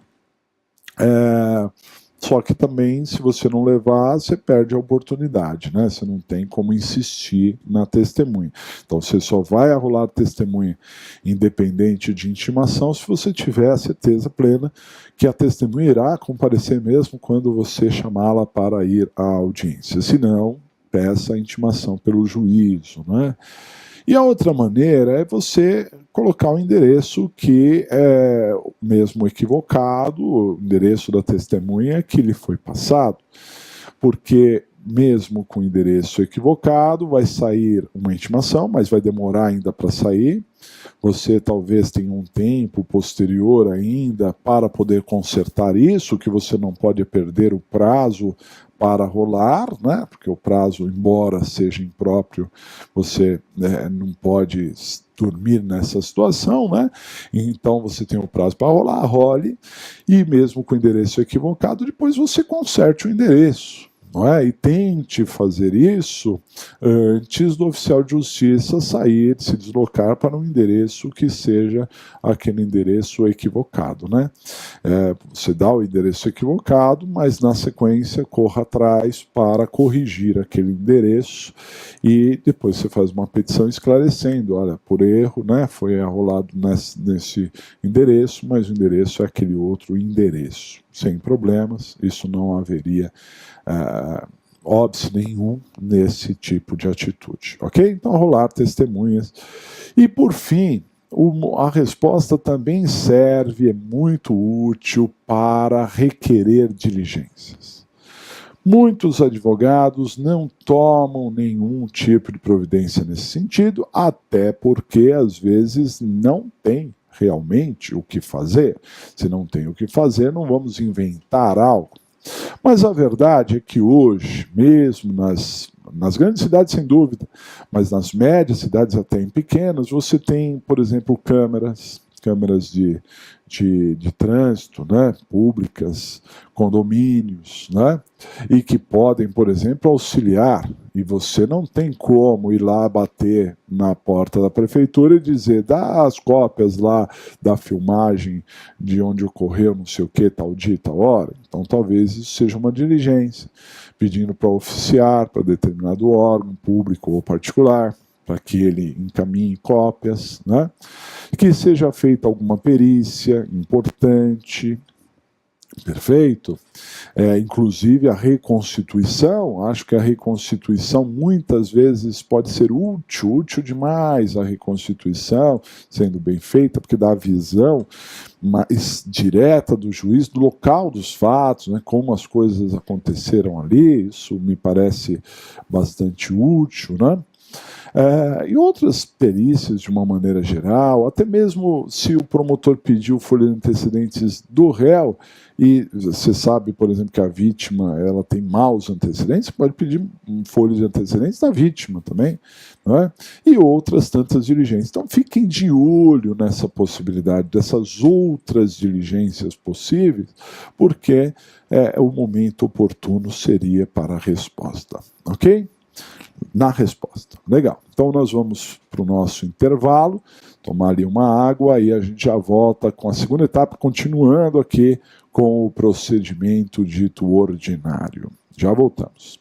Só que também, se você não levar, você perde a oportunidade, né? Você não tem como insistir na testemunha. Então, você só vai arrolar a testemunha independente de intimação se você tiver a certeza plena que a testemunha irá comparecer mesmo quando você chamá-la para ir à audiência. Se não, peça a intimação pelo juízo, né? E a outra maneira é você colocar o endereço que é mesmo equivocado, o endereço da testemunha que lhe foi passado. Porque mesmo com o endereço equivocado, vai sair uma intimação, mas vai demorar ainda para sair. Você talvez tenha um tempo posterior ainda para poder consertar isso, que você não pode perder o prazo para rolar, né? Porque o prazo, embora seja impróprio, você não pode dormir nessa situação, né? Então você tem o prazo para rolar, role, e mesmo com o endereço equivocado, depois você conserte o endereço. não é? E tente fazer isso antes do oficial de justiça sair, se deslocar para um endereço que seja aquele endereço equivocado, né? Você dá o endereço equivocado, mas na sequência corra atrás para corrigir aquele endereço e depois você faz uma petição esclarecendo, olha, por erro, né, foi arrolado nesse endereço, mas o endereço é aquele outro endereço, sem problemas, isso não haveria óbice nenhum nesse tipo de atitude, ok? Então, rolar testemunhas. E, por fim, a resposta também serve, é muito útil para requerer diligências. Muitos advogados não tomam nenhum tipo de providência nesse sentido, até porque, às vezes, não tem realmente o que fazer. Se não tem o que fazer, não vamos inventar algo. Mas a verdade é que hoje, mesmo nas grandes cidades, sem dúvida, mas nas médias cidades, até em pequenas, você tem, por exemplo, câmeras de trânsito, né, públicas, condomínios, né, e que podem, por exemplo, auxiliar. E você não tem como ir lá bater na porta da prefeitura e dizer, dá as cópias lá da filmagem de onde ocorreu não sei o que, tal dia, tal hora. Então talvez isso seja uma diligência, pedindo para oficiar para determinado órgão, público ou particular, para que ele encaminhe cópias, né? Que seja feita alguma perícia importante, perfeito? Inclusive a reconstituição, acho que a reconstituição muitas vezes pode ser útil demais a reconstituição, sendo bem feita, porque dá a visão mais direta do juiz do local dos fatos, né, como as coisas aconteceram ali, isso me parece bastante útil, né? E outras perícias, de uma maneira geral, até mesmo se o promotor pediu folha de antecedentes do réu, e você sabe, por exemplo, que a vítima ela tem maus antecedentes, você pode pedir folha de antecedentes da vítima também, não é? E outras tantas diligências. Então fiquem de olho nessa possibilidade, dessas outras diligências possíveis, porque o momento oportuno seria para a resposta, ok? Na resposta. Legal. Então nós vamos para o nosso intervalo, tomar ali uma água e a gente já volta com a segunda etapa, continuando aqui com o procedimento dito ordinário. Já voltamos.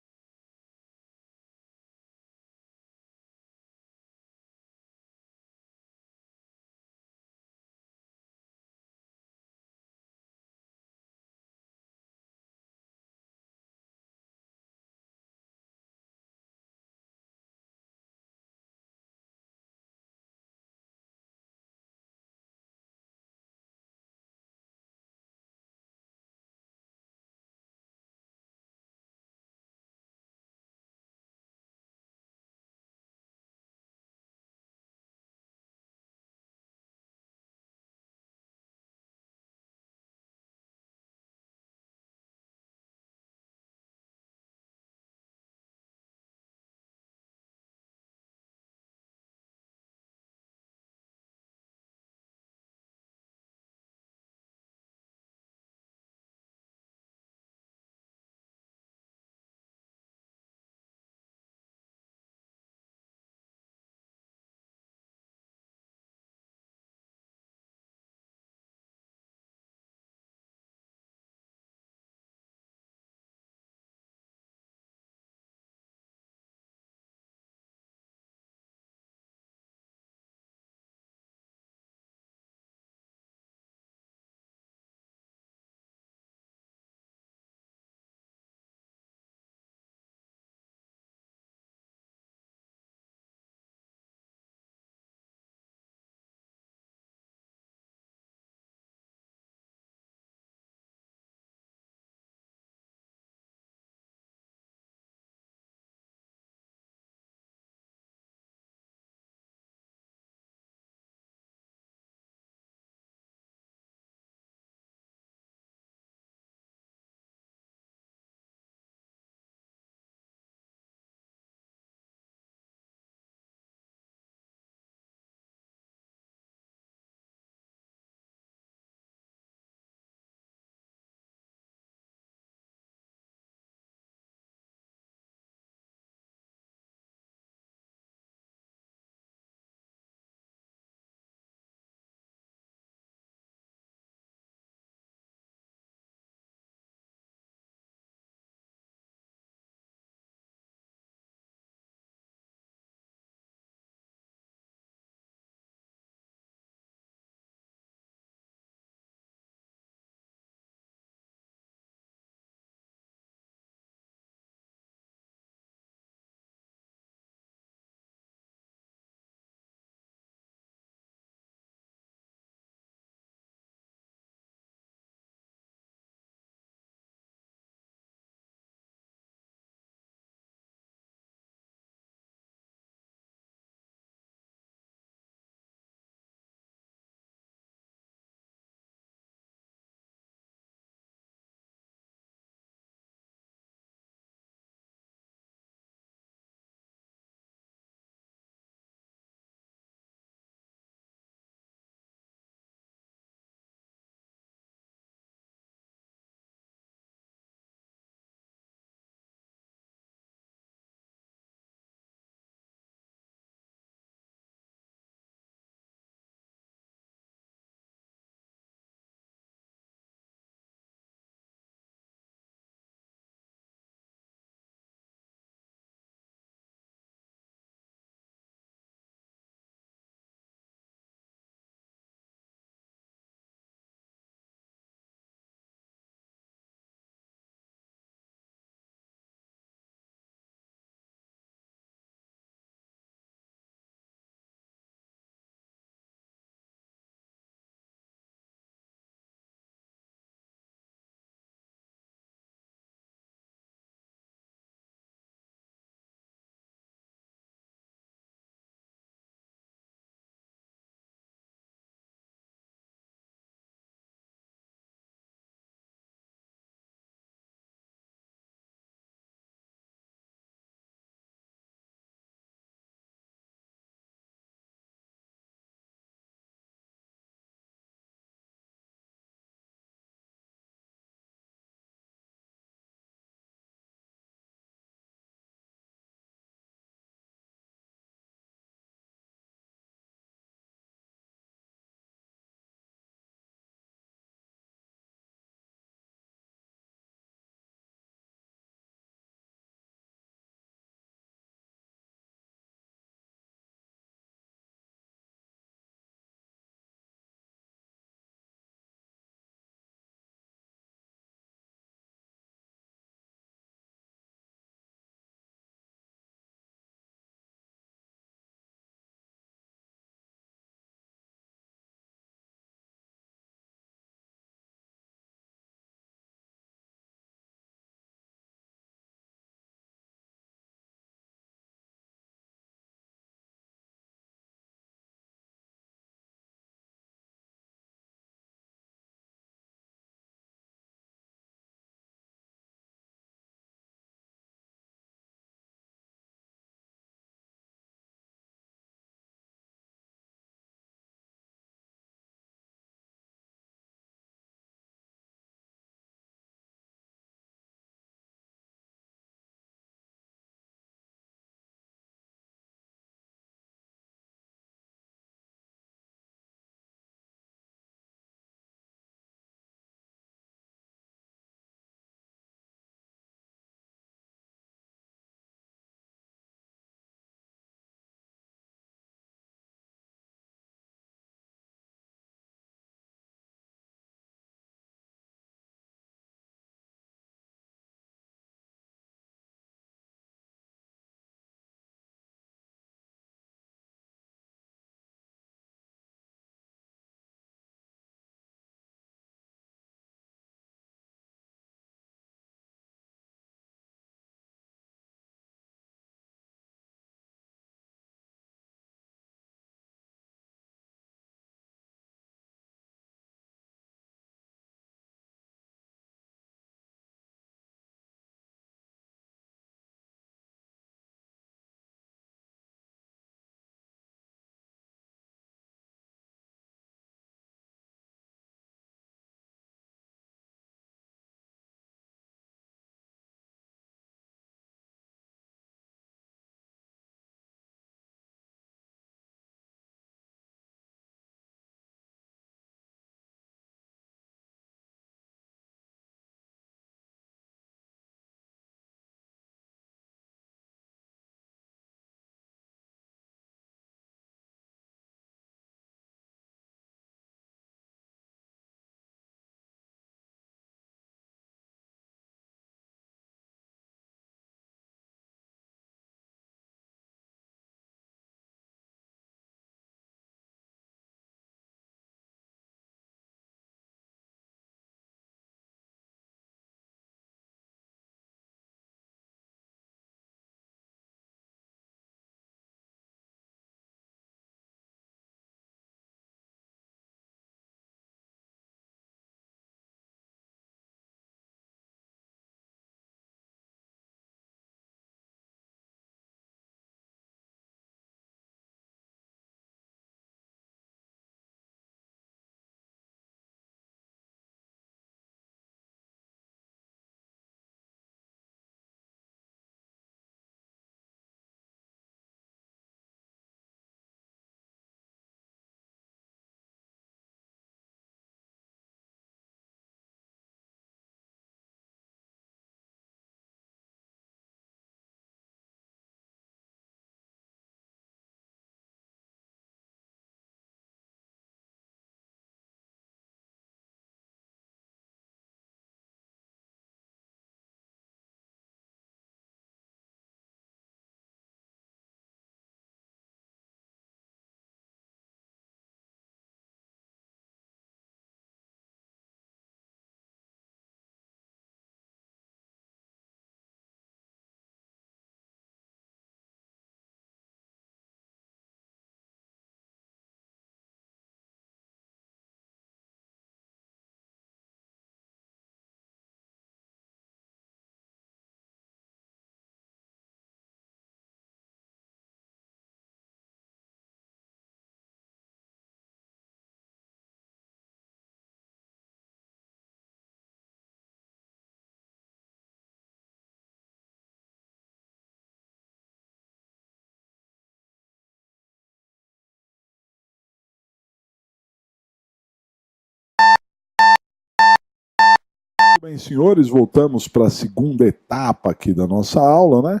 Bem, senhores, voltamos para a segunda etapa aqui da nossa aula, né?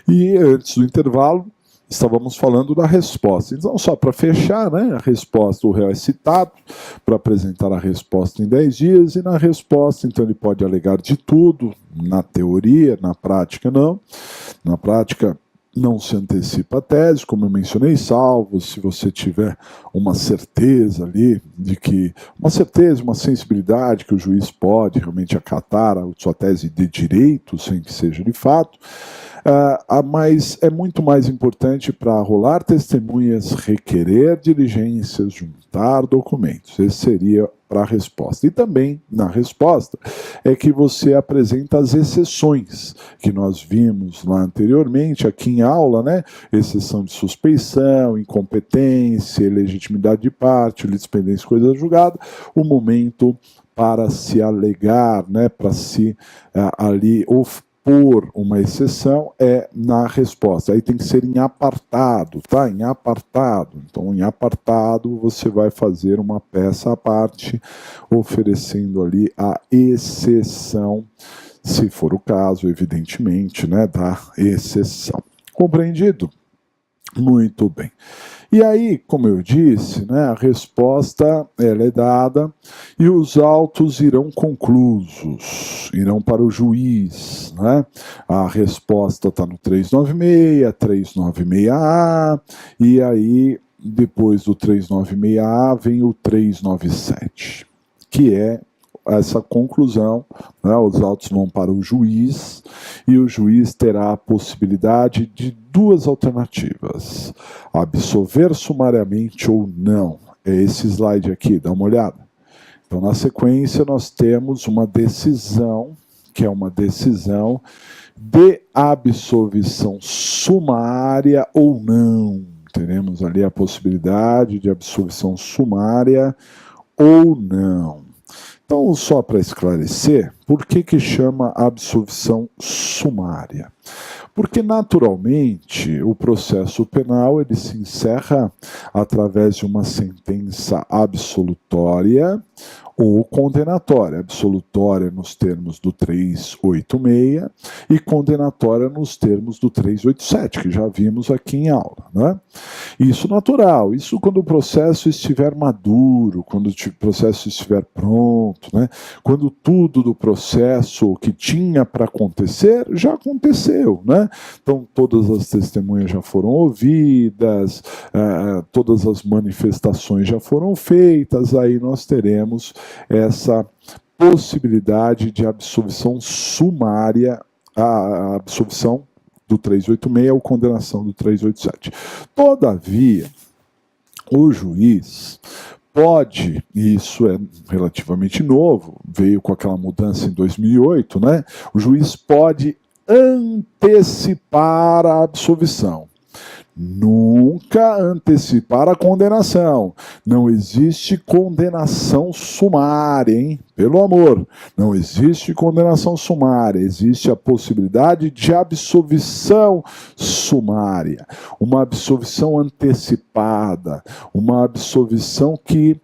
E antes do intervalo, estávamos falando da resposta. Então, só para fechar, né? A resposta, o réu é citado para apresentar a resposta em 10 dias, e na resposta, então, ele pode alegar de tudo, na teoria, na prática, não. Na prática, não se antecipa a tese, como eu mencionei, salvo se você tiver uma certeza ali de que, uma certeza, uma sensibilidade que o juiz pode realmente acatar a sua tese de direito, sem que seja de fato. Mas é muito mais importante para rolar testemunhas, requerer diligências, juntar documentos. Esse seria para a resposta. E também, na resposta, é que você apresenta as exceções que nós vimos lá anteriormente, aqui em aula, né? Exceção de suspeição, incompetência, ilegitimidade de parte, litispendência, coisa julgada, o momento para se alegar, né? Para se ali por uma exceção é na resposta. Aí tem que ser em apartado, tá? Em apartado. Então, em apartado, você vai fazer uma peça à parte, oferecendo ali a exceção, se for o caso, evidentemente, né, da exceção. Compreendido? Muito bem. E aí, como eu disse, né, a resposta ela é dada e os autos irão conclusos, irão para o juiz. Né? A resposta está no 396, 396A, e aí, depois do 396A, vem o 397, que é essa conclusão, né, os autos vão para o juiz, e o juiz terá a possibilidade de duas alternativas: absolver sumariamente ou não. É esse slide aqui, dá uma olhada. Então, na sequência, nós temos uma decisão, que é uma decisão de absolvição sumária ou não. Teremos ali a possibilidade de absolvição sumária ou não. Então, só para esclarecer, por que chama absolvição sumária? Porque, naturalmente, o processo penal ele se encerra através de uma sentença absolutória ou condenatória. Absolutória nos termos do 386 e condenatória nos termos do 387, que já vimos aqui em aula. Né? Isso natural, isso quando o processo estiver maduro, quando o processo estiver pronto, né? Quando tudo do processo que tinha para acontecer, já aconteceu. Né? Então, todas as testemunhas já foram ouvidas, todas as manifestações já foram feitas, aí nós teremos essa possibilidade de absolvição sumária, a absolvição do 386 ou condenação do 387. Todavia, o juiz pode, e isso é relativamente novo, veio com aquela mudança em 2008, né? O juiz pode antecipar a absolvição. Nunca antecipar a condenação. Não existe condenação sumária, hein? Pelo amor, não existe condenação sumária, existe a possibilidade de absolvição sumária, uma absolvição antecipada, uma absolvição que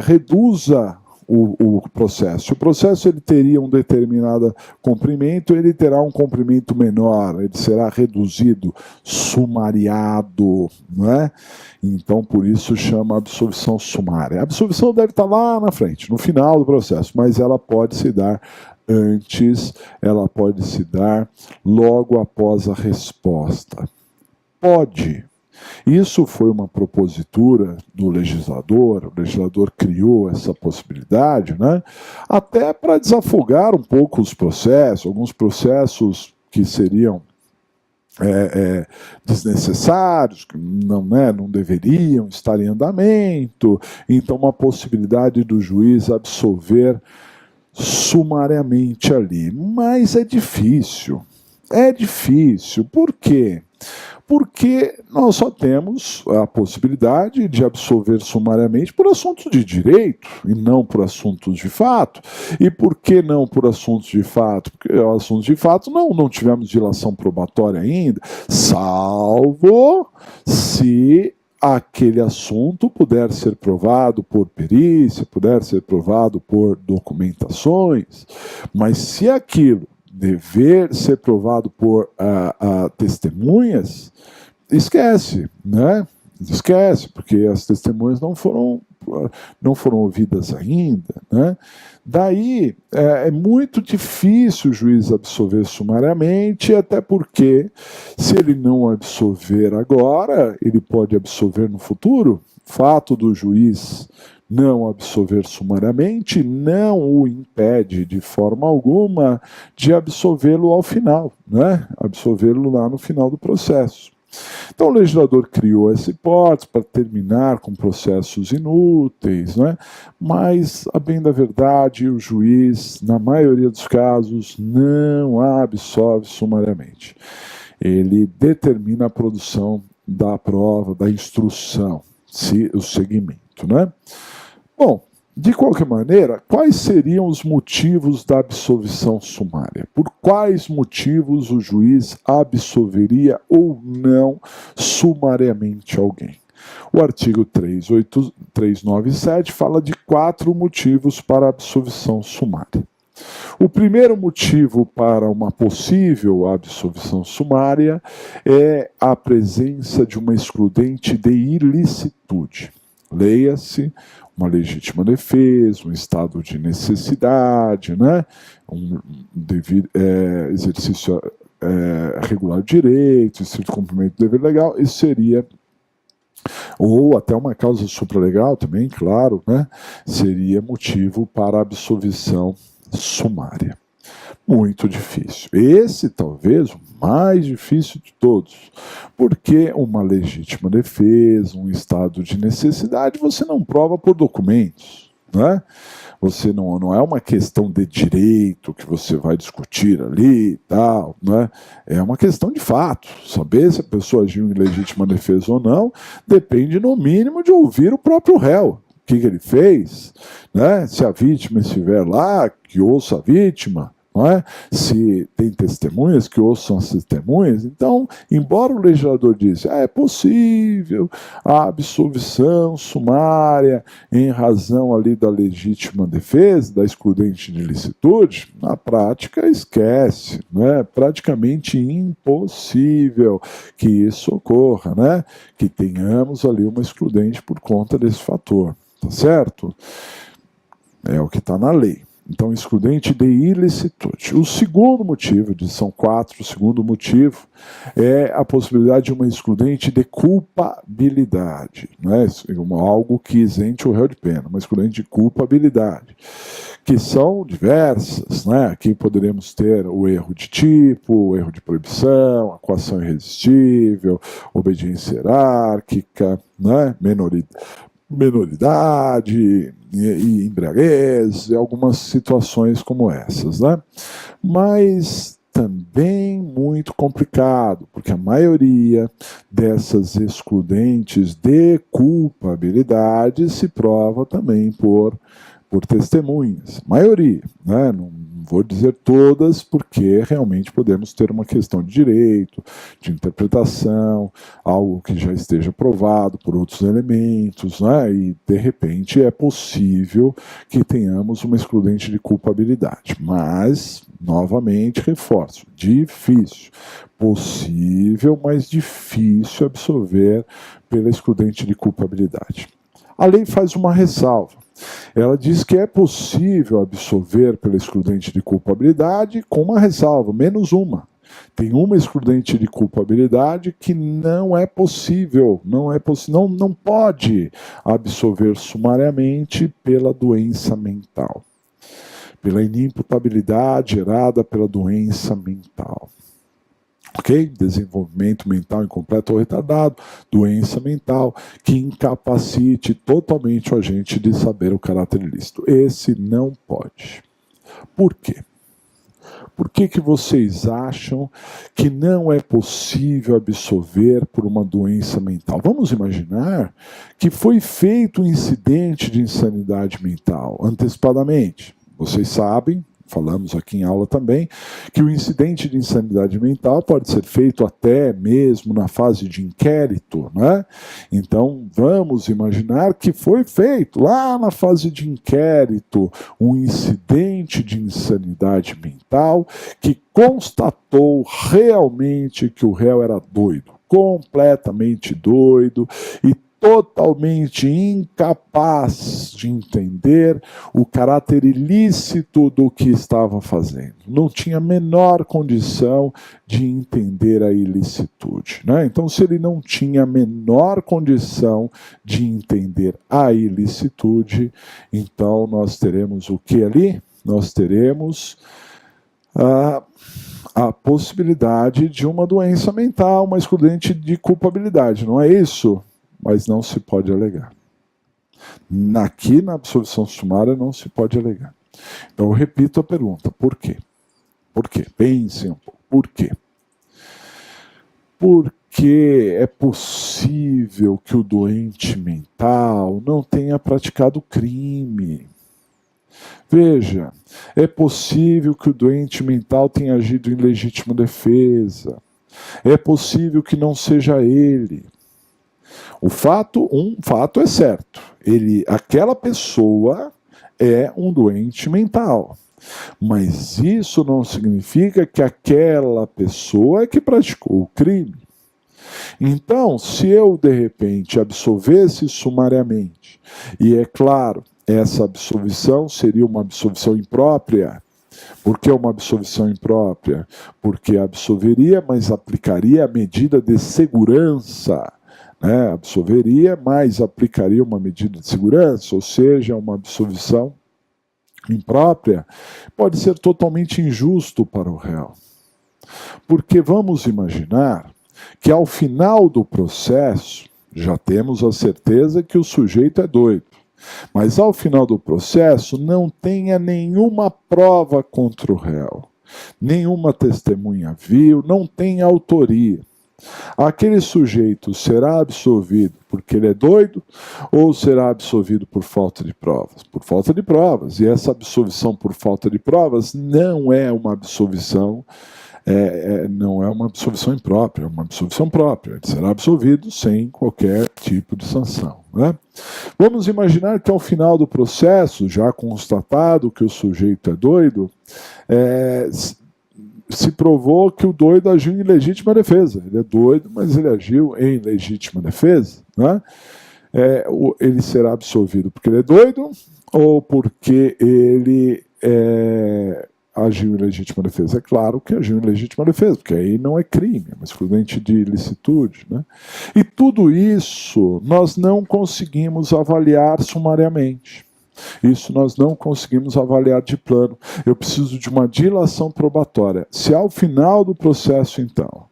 reduza o processo. Se o processo ele teria um determinado comprimento, ele terá um comprimento menor, ele será reduzido, sumariado, não é? Então, por isso chama absolvição sumária. A absolvição deve estar lá na frente, no final do processo, mas ela pode se dar antes, ela pode se dar logo após a resposta. Pode. Isso foi uma propositura do legislador, o legislador criou essa possibilidade, né? Até para desafogar um pouco os processos, alguns processos que seriam desnecessários, que não deveriam estar em andamento, então uma possibilidade do juiz absolver sumariamente ali. Mas é difícil, por quê? Porque nós só temos a possibilidade de absolver sumariamente por assuntos de direito e não por assuntos de fato. E por que não por assuntos de fato? Porque assuntos de fato não tivemos dilação probatória ainda, salvo se aquele assunto puder ser provado por perícia, puder ser provado por documentações, mas se aquilo dever ser provado por testemunhas, esquece, né? Esquece, porque as testemunhas não foram ouvidas ainda, né? Daí é muito difícil o juiz absolver sumariamente, até porque se ele não absolver agora, ele pode absolver no futuro. Fato do juiz não absolver sumariamente não o impede de forma alguma de absolvê-lo ao final, né? Absolvê-lo lá no final do processo. Então o legislador criou essa hipótese para terminar com processos inúteis, né? Mas, a bem da verdade, o juiz, na maioria dos casos, não absolve sumariamente. Ele determina a produção da prova, da instrução, o segmento, né? Bom, de qualquer maneira, quais seriam os motivos da absolvição sumária? Por quais motivos o juiz absolveria ou não sumariamente alguém? O artigo 397 fala de 4 motivos para a absolvição sumária. O primeiro motivo para uma possível absolvição sumária é a presença de uma excludente de ilicitude. Leia-se uma legítima defesa, um estado de necessidade, né? Exercício regular de direito, estrito cumprimento do dever legal, isso seria, ou até uma causa supralegal também, claro, né? Seria motivo para absolvição sumária. Muito difícil. Esse talvez o mais difícil de todos, porque uma legítima defesa, um estado de necessidade, você não prova por documentos, né? Você não é uma questão de direito que você vai discutir ali e tal, né? É uma questão de fato. Saber se a pessoa agiu em legítima defesa ou não depende, no mínimo, de ouvir o próprio réu. O que ele fez, né? Se a vítima estiver lá, que ouça a vítima, não é? Se tem testemunhas, que ouçam as testemunhas. Então, embora o legislador disse é possível a absolvição sumária em razão ali da legítima defesa, da excludente de ilicitude, na prática esquece, né? Praticamente impossível que isso ocorra, né? Que tenhamos ali uma excludente por conta desse fator, tá certo? É o que está na lei. Então, excludente de ilicitude. O segundo motivo, são 4, o segundo motivo é a possibilidade de uma excludente de culpabilidade, né? Algo que isente o réu de pena, uma excludente de culpabilidade, que são diversas, né? Aqui poderemos ter o erro de tipo, o erro de proibição, a coação irresistível, obediência hierárquica, né? Menoridade e embriaguez, algumas situações como essas, né? Mas também muito complicado, porque a maioria dessas excludentes de culpabilidade se prova também por testemunhas. Maioria, né? Não vou dizer todas, porque realmente podemos ter uma questão de direito, de interpretação, algo que já esteja provado por outros elementos, né? E de repente é possível que tenhamos uma excludente de culpabilidade. Mas, novamente, reforço, difícil. Possível, mas difícil absolver pela excludente de culpabilidade. A lei faz uma ressalva. Ela diz que é possível absolver pela excludente de culpabilidade com uma ressalva, menos uma. Tem uma excludente de culpabilidade que não é possível, não pode absolver sumariamente pela doença mental, pela inimputabilidade gerada pela doença mental. Ok? Desenvolvimento mental incompleto ou retardado, doença mental que incapacite totalmente o agente de saber o caráter ilícito. Esse não pode. Por quê? Por que vocês acham que não é possível absolver por uma doença mental? Vamos imaginar que foi feito um incidente de insanidade mental antecipadamente. Vocês sabem, falamos aqui em aula também, que o incidente de insanidade mental pode ser feito até mesmo na fase de inquérito, né? Então, vamos imaginar que foi feito lá na fase de inquérito um incidente de insanidade mental que constatou realmente que o réu era doido, completamente doido e totalmente incapaz de entender o caráter ilícito do que estava fazendo. Não tinha a menor condição de entender a ilicitude, né? Então, se ele não tinha a menor condição de entender a ilicitude, então nós teremos o que ali? Nós teremos a possibilidade de uma doença mental, uma excludente de culpabilidade, não é isso? Mas não se pode alegar. Aqui na absolvição sumária não se pode alegar. Então eu repito a pergunta, por quê? Por quê? Pensem um pouco, por quê? Porque é possível que o doente mental não tenha praticado crime. Veja, é possível que o doente mental tenha agido em legítima defesa. É possível que não seja ele. Um fato é certo. Aquela pessoa é um doente mental. Mas isso não significa que aquela pessoa é que praticou o crime. Então, se eu, de repente, absolvesse sumariamente, e é claro, essa absolvição seria uma absolvição imprópria. Por que uma absolvição imprópria? Porque absolveria, mas aplicaria a medida de segurança. Né? Absolveria, mas aplicaria uma medida de segurança, ou seja, uma absolvição imprópria, pode ser totalmente injusto para o réu. Porque vamos imaginar que ao final do processo, já temos a certeza que o sujeito é doido, mas ao final do processo não tenha nenhuma prova contra o réu, nenhuma testemunha viu, não tem autoria. Aquele sujeito será absolvido porque ele é doido ou será absolvido por falta de provas? Por falta de provas. E essa absolvição por falta de provas não é uma absolvição, não é uma absolvição imprópria, é uma absolvição própria. Ele será absolvido sem qualquer tipo de sanção. Né? Vamos imaginar que ao final do processo, já constatado que o sujeito é doido, se provou que o doido agiu em legítima defesa. Ele é doido, mas ele agiu em legítima defesa. Né? Ele será absolvido porque ele é doido ou porque ele agiu em legítima defesa? É claro que agiu em legítima defesa, porque aí não é crime, é uma excludente de ilicitude. Né? E tudo isso nós não conseguimos avaliar sumariamente. Isso nós não conseguimos avaliar de plano. Eu preciso de uma dilação probatória. Se ao final do processo, então,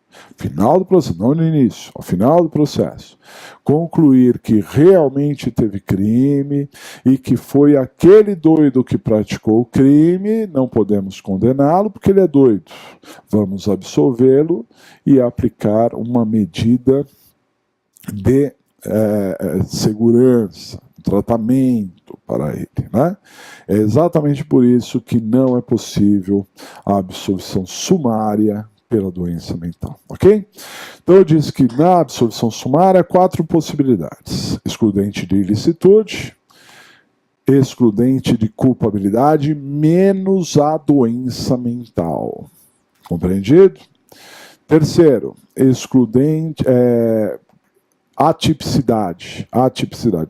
não no início, ao final do processo, concluir que realmente teve crime e que foi aquele doido que praticou o crime, não podemos condená-lo porque ele é doido. Vamos absolvê-lo e aplicar uma medida de segurança, tratamento para ele. Né? É exatamente por isso que não é possível a absolvição sumária pela doença mental. Ok? Então eu disse que na absolvição sumária há 4 possibilidades: excludente de ilicitude, excludente de culpabilidade, menos a doença mental. Compreendido? Terceiro, excludente... Atipicidade,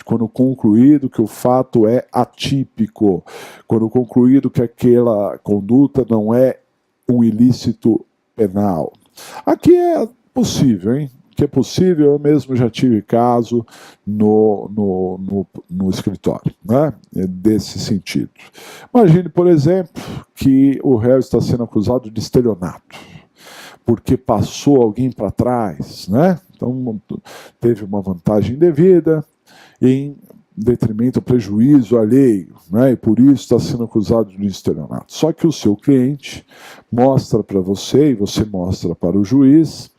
quando concluído que o fato é atípico, quando concluído que aquela conduta não é um ilícito penal. Aqui é possível, hein? Que é possível, eu mesmo já tive caso no escritório, né? Desse sentido. Imagine, por exemplo, que o réu está sendo acusado de estelionato, porque passou alguém para trás, né? Então, teve uma vantagem indevida em detrimento ao prejuízo alheio, né? E por isso está sendo acusado de estelionato. Só que o seu cliente mostra para você, e você mostra para o juiz,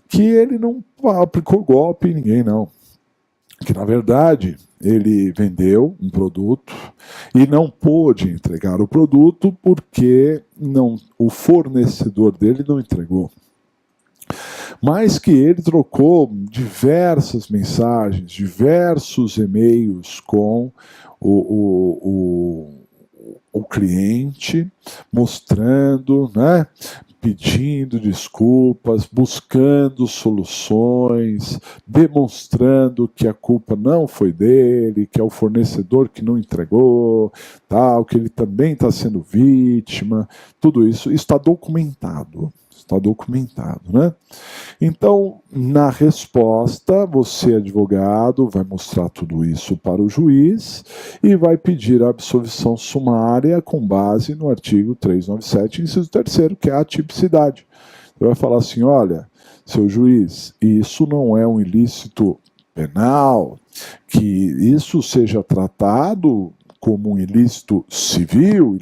que ele não aplicou golpe em ninguém, não. Que, na verdade, ele vendeu um produto e não pôde entregar o produto porque o fornecedor dele não entregou. Mas que ele trocou diversas mensagens, diversos e-mails com o cliente, mostrando, né, pedindo desculpas, buscando soluções, demonstrando que a culpa não foi dele, que é o fornecedor que não entregou, tal, que ele também está sendo vítima. Tudo isso está documentado. Está documentado, né? Então, na resposta, você, advogado, vai mostrar tudo isso para o juiz e vai pedir a absolvição sumária com base no artigo 397, inciso 3º, que é a atipicidade. Você vai falar assim, olha, seu juiz, isso não é um ilícito penal, que isso seja tratado como um ilícito civil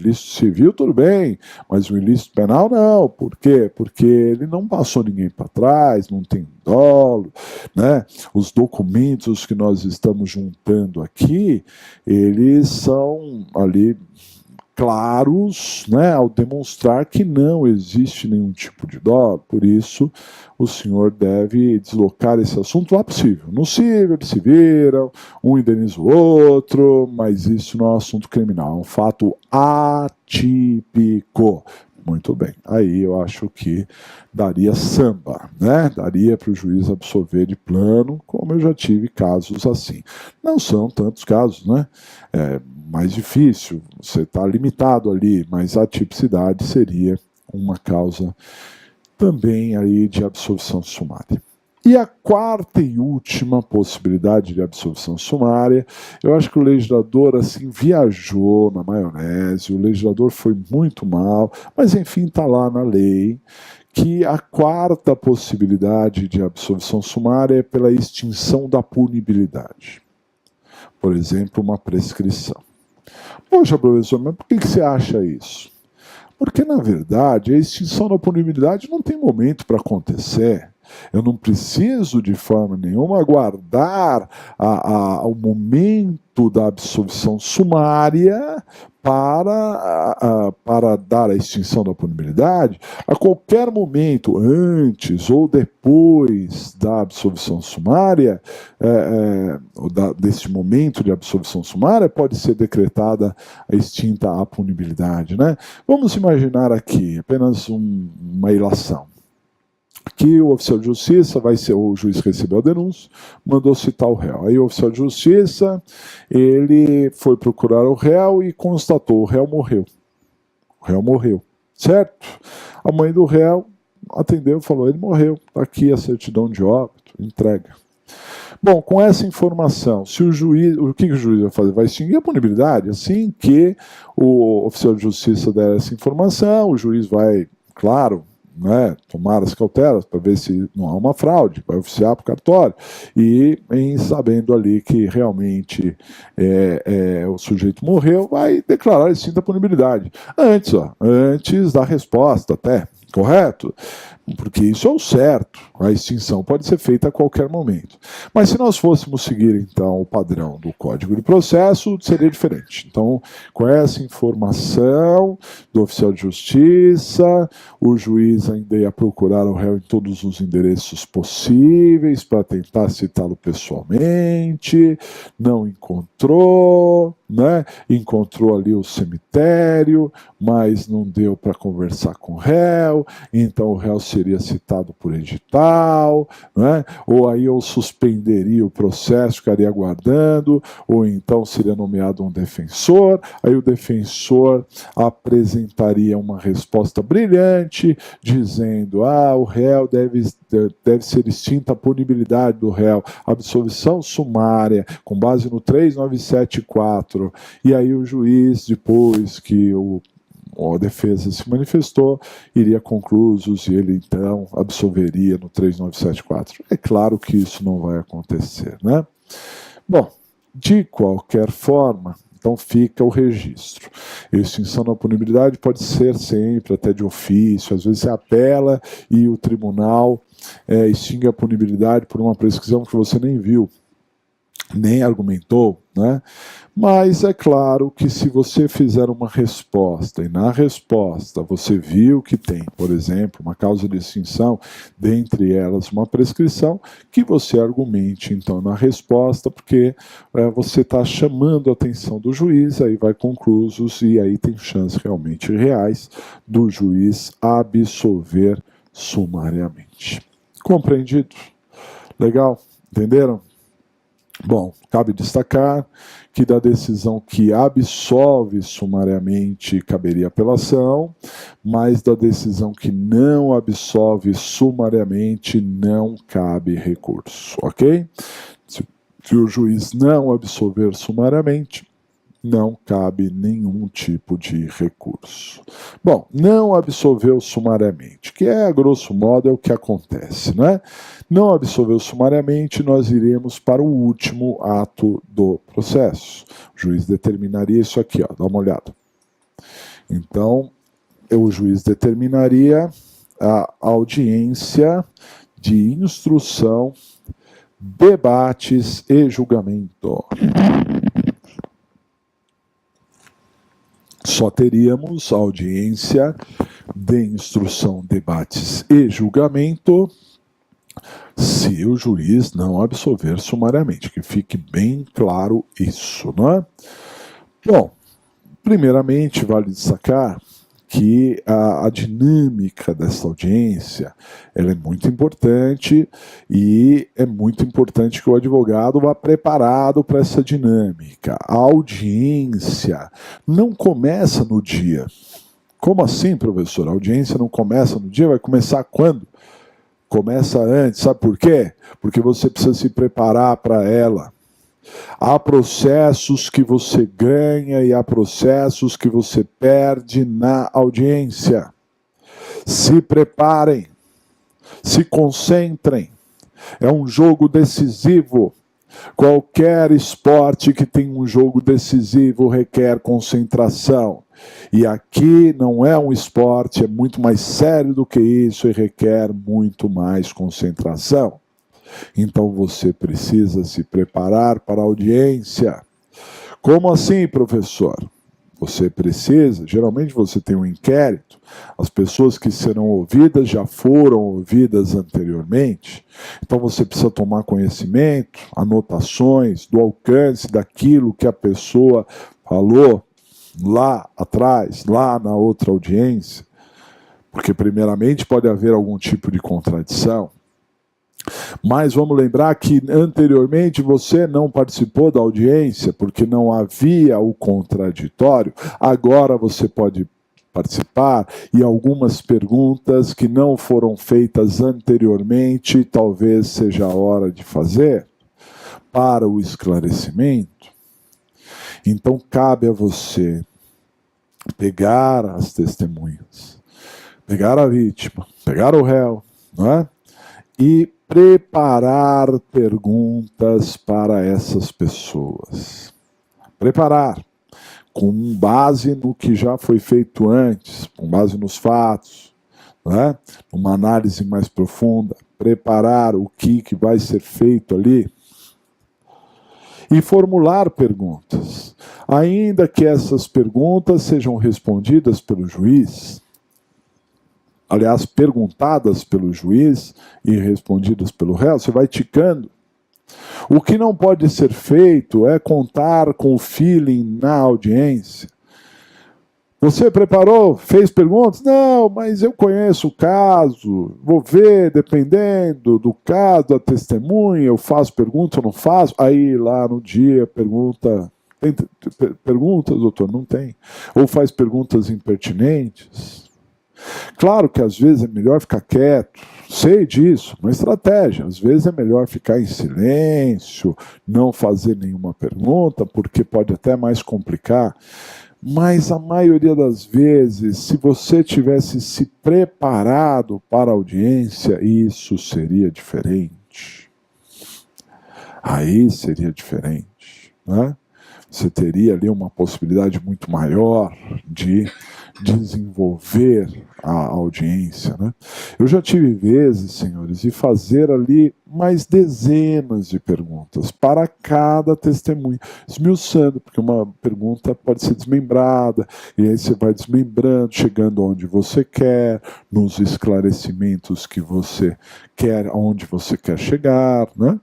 tudo bem, mas um ilícito penal não. Por quê? Porque ele não passou ninguém para trás, não tem dolo, né? Os documentos que nós estamos juntando aqui, eles são ali claros, né, ao demonstrar que não existe nenhum tipo de dolo. Por isso, o senhor deve deslocar esse assunto lá possível. No civil, eles se viram, um indeniza o outro, mas isso não é um assunto criminal, é um fato atípico. Muito bem, aí eu acho que daria samba, né? Daria para o juiz absolver de plano, como eu já tive casos assim. Não são tantos casos, né? É mais difícil, você está limitado ali, mas a tipicidade seria uma causa também aí de absolvição sumária. E a quarta e última possibilidade de absolvição sumária, eu acho que o legislador assim viajou na maionese, o legislador foi muito mal, mas enfim está lá na lei, que a quarta possibilidade de absolvição sumária é pela extinção da punibilidade. Por exemplo, uma prescrição. Poxa, professor, mas por que você acha isso? Porque, na verdade, a extinção da punibilidade não tem momento para acontecer. Eu não preciso, de forma nenhuma, aguardar o momento da absolvição sumária para dar a extinção da punibilidade. A qualquer momento, antes ou depois da absolvição sumária, desse momento de absolvição sumária, pode ser decretada a extinta a punibilidade, né? Vamos imaginar aqui apenas uma ilação. Que o oficial de justiça o juiz recebeu a denúncia, mandou citar o réu. Aí o oficial de justiça, ele foi procurar o réu e constatou, o réu morreu. O réu morreu, certo? A mãe do réu atendeu e falou, ele morreu, está aqui a certidão de óbito, entrega. Bom, com essa informação, se o juiz, o que o juiz vai fazer? Vai extinguir a punibilidade. Assim que o oficial de justiça der essa informação, o juiz vai, claro, né, tomar as cautelas para ver se não há uma fraude, vai oficiar para o cartório, e em sabendo ali que realmente o sujeito morreu, vai declarar a extinta punibilidade. Antes da resposta até, correto? Porque isso é o certo, a extinção pode ser feita a qualquer momento. Mas se nós fôssemos seguir, então, o padrão do Código de Processo, seria diferente. Então, com essa informação do oficial de justiça, o juiz ainda ia procurar o réu em todos os endereços possíveis para tentar citá-lo pessoalmente, não encontrou, né? Encontrou ali o cemitério, mas não deu para conversar com o réu, então o réu seria citado por edital, né? Ou aí eu suspenderia o processo, ficaria aguardando, ou então seria nomeado um defensor, aí o defensor apresentaria uma resposta brilhante, dizendo, o réu deve ser extinta a punibilidade do réu, absolvição sumária, com base no 3974, e aí o juiz, depois que a defesa se manifestou, iria conclusos e ele então absolveria no 3974. É claro que isso não vai acontecer, né? Bom, de qualquer forma, então fica o registro. A extinção da punibilidade pode ser sempre até de ofício, às vezes você apela e o tribunal extingue a punibilidade por uma prescrição que você nem viu. nem argumentou, né? Mas é claro que se você fizer uma resposta e na resposta você viu que tem, por exemplo, uma causa de extinção, dentre elas uma prescrição, que você argumente então na resposta, porque você está chamando a atenção do juiz, aí vai conclusos e aí tem chances realmente reais do juiz absolver sumariamente. Compreendido? Legal? Entenderam? Bom, cabe destacar que da decisão que absolve sumariamente caberia apelação, mas da decisão que não absolve sumariamente não cabe recurso, ok? Se o juiz não absolver sumariamente, não cabe nenhum tipo de recurso. Bom, não absolveu sumariamente, que a grosso modo é o que acontece, né? Não absolveu sumariamente, nós iremos para o último ato do processo. O juiz determinaria isso aqui, ó, dá uma olhada. Então, o juiz determinaria a audiência de instrução, debates e julgamento. Só teríamos audiência de instrução, debates e julgamento se o juiz não absolver sumariamente, que fique bem claro isso, não é? Bom, primeiramente vale destacar que a dinâmica dessa audiência ela é muito importante e é muito importante que o advogado vá preparado para essa dinâmica. A audiência não começa no dia. Como assim, professor? A audiência não começa no dia? Vai começar quando? Começa antes. Sabe por quê? Porque você precisa se preparar para ela. Há processos que você ganha e há processos que você perde na audiência. Se preparem, se concentrem. É um jogo decisivo. Qualquer esporte que tem um jogo decisivo requer concentração. E aqui não é um esporte, é muito mais sério do que isso e requer muito mais concentração. Então você precisa se preparar para a audiência. Como assim, professor? Você precisa, geralmente você tem um inquérito, as pessoas que serão ouvidas já foram ouvidas anteriormente, então você precisa tomar conhecimento, anotações do alcance daquilo que a pessoa falou lá atrás, lá na outra audiência, porque primeiramente pode haver algum tipo de contradição. Mas vamos lembrar que anteriormente você não participou da audiência porque não havia o contraditório. Agora você pode participar e algumas perguntas que não foram feitas anteriormente, talvez seja a hora de fazer para o esclarecimento. Então cabe a você pegar as testemunhas, pegar a vítima, pegar o réu, não é? E preparar perguntas para essas pessoas. Preparar, com base no que já foi feito antes, com base nos fatos, né? Uma análise mais profunda. Preparar o que vai ser feito ali. E formular perguntas. Ainda que essas perguntas sejam respondidas pelo juiz, aliás, perguntadas pelo juiz e respondidas pelo réu, você vai ticando. O que não pode ser feito é contar com o feeling na audiência. Você preparou, fez perguntas? Não, mas eu conheço o caso, vou ver, dependendo do caso, da testemunha, eu faço pergunta ou não faço? Aí lá no dia pergunta, tem perguntas, doutor? Não tem. Ou faz perguntas impertinentes? Claro que às vezes é melhor ficar quieto, sei disso, uma estratégia. Às vezes é melhor ficar em silêncio, não fazer nenhuma pergunta, porque pode até mais complicar. Mas a maioria das vezes, se você tivesse se preparado para a audiência, isso seria diferente. Aí seria diferente, né? Você teria ali uma possibilidade muito maior de desenvolver a audiência, né? Eu já tive vezes, senhores, de fazer ali mais dezenas de perguntas para cada testemunha, esmiuçando, porque uma pergunta pode ser desmembrada, e aí você vai desmembrando, chegando onde você quer, nos esclarecimentos que você quer, onde você quer chegar, né?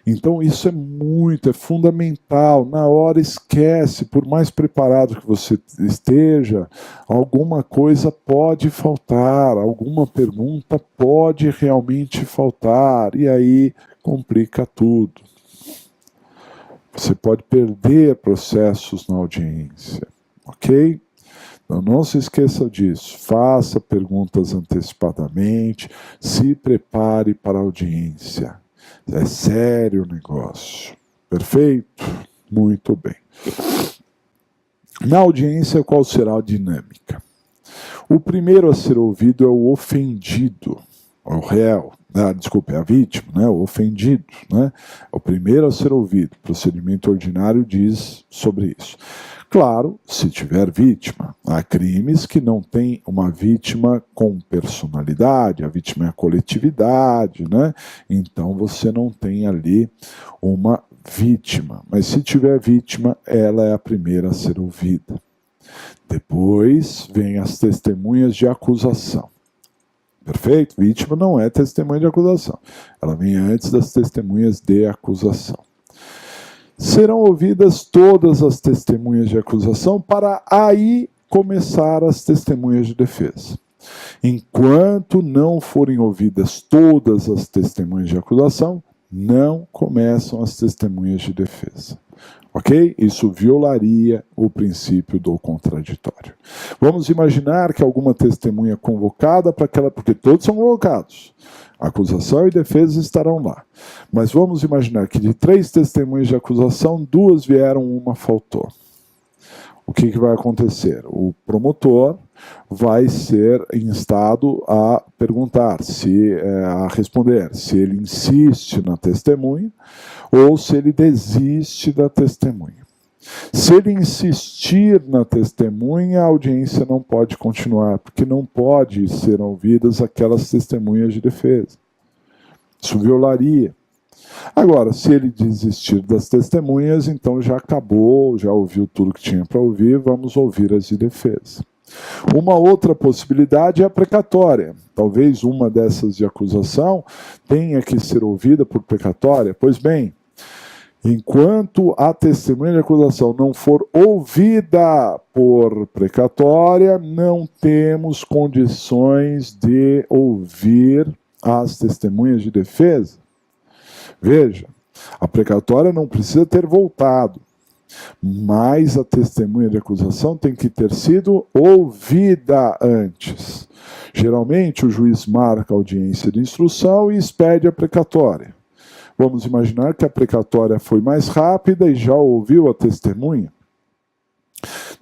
Então isso é fundamental. Na hora esquece, por mais preparado que você esteja, alguma coisa pode faltar, alguma pergunta pode realmente faltar, e aí complica tudo. Você pode perder processos na audiência, ok? Então não se esqueça disso, faça perguntas antecipadamente, se prepare para a audiência. É sério o negócio. Perfeito? Muito bem. Na audiência, qual será a dinâmica? O primeiro a ser ouvido é o ofendido, o réu. Desculpe, a vítima, né? O ofendido. Né? É o primeiro a ser ouvido. O procedimento ordinário diz sobre isso. Claro, se tiver vítima. Há crimes que não tem uma vítima com personalidade, a vítima é a coletividade, né? Então você não tem ali uma vítima. Mas se tiver vítima, ela é a primeira a ser ouvida. Depois vem as testemunhas de acusação. Perfeito? Vítima não é testemunha de acusação. Ela vem antes das testemunhas de acusação. Serão ouvidas todas as testemunhas de acusação para aí começar as testemunhas de defesa. Enquanto não forem ouvidas todas as testemunhas de acusação, não começam as testemunhas de defesa. Ok? Isso violaria o princípio do contraditório. Vamos imaginar que alguma testemunha convocada para aquela... Porque todos são convocados. Acusação e defesa estarão lá. Mas vamos imaginar que de 3 testemunhas de acusação, 2 vieram, uma faltou. O que vai acontecer? O promotor vai ser instado a perguntar, a responder, se ele insiste na testemunha ou se ele desiste da testemunha. Se ele insistir na testemunha, a audiência não pode continuar, porque não pode ser ouvidas aquelas testemunhas de defesa. Isso violaria. Agora, se ele desistir das testemunhas, então já acabou, já ouviu tudo que tinha para ouvir, vamos ouvir as de defesa. Uma outra possibilidade é a precatória. Talvez uma dessas de acusação tenha que ser ouvida por precatória. Pois bem, enquanto a testemunha de acusação não for ouvida por precatória, não temos condições de ouvir as testemunhas de defesa. Veja, a precatória não precisa ter voltado, mas a testemunha de acusação tem que ter sido ouvida antes. Geralmente, o juiz marca a audiência de instrução e expede a precatória. Vamos imaginar que a precatória foi mais rápida e já ouviu a testemunha.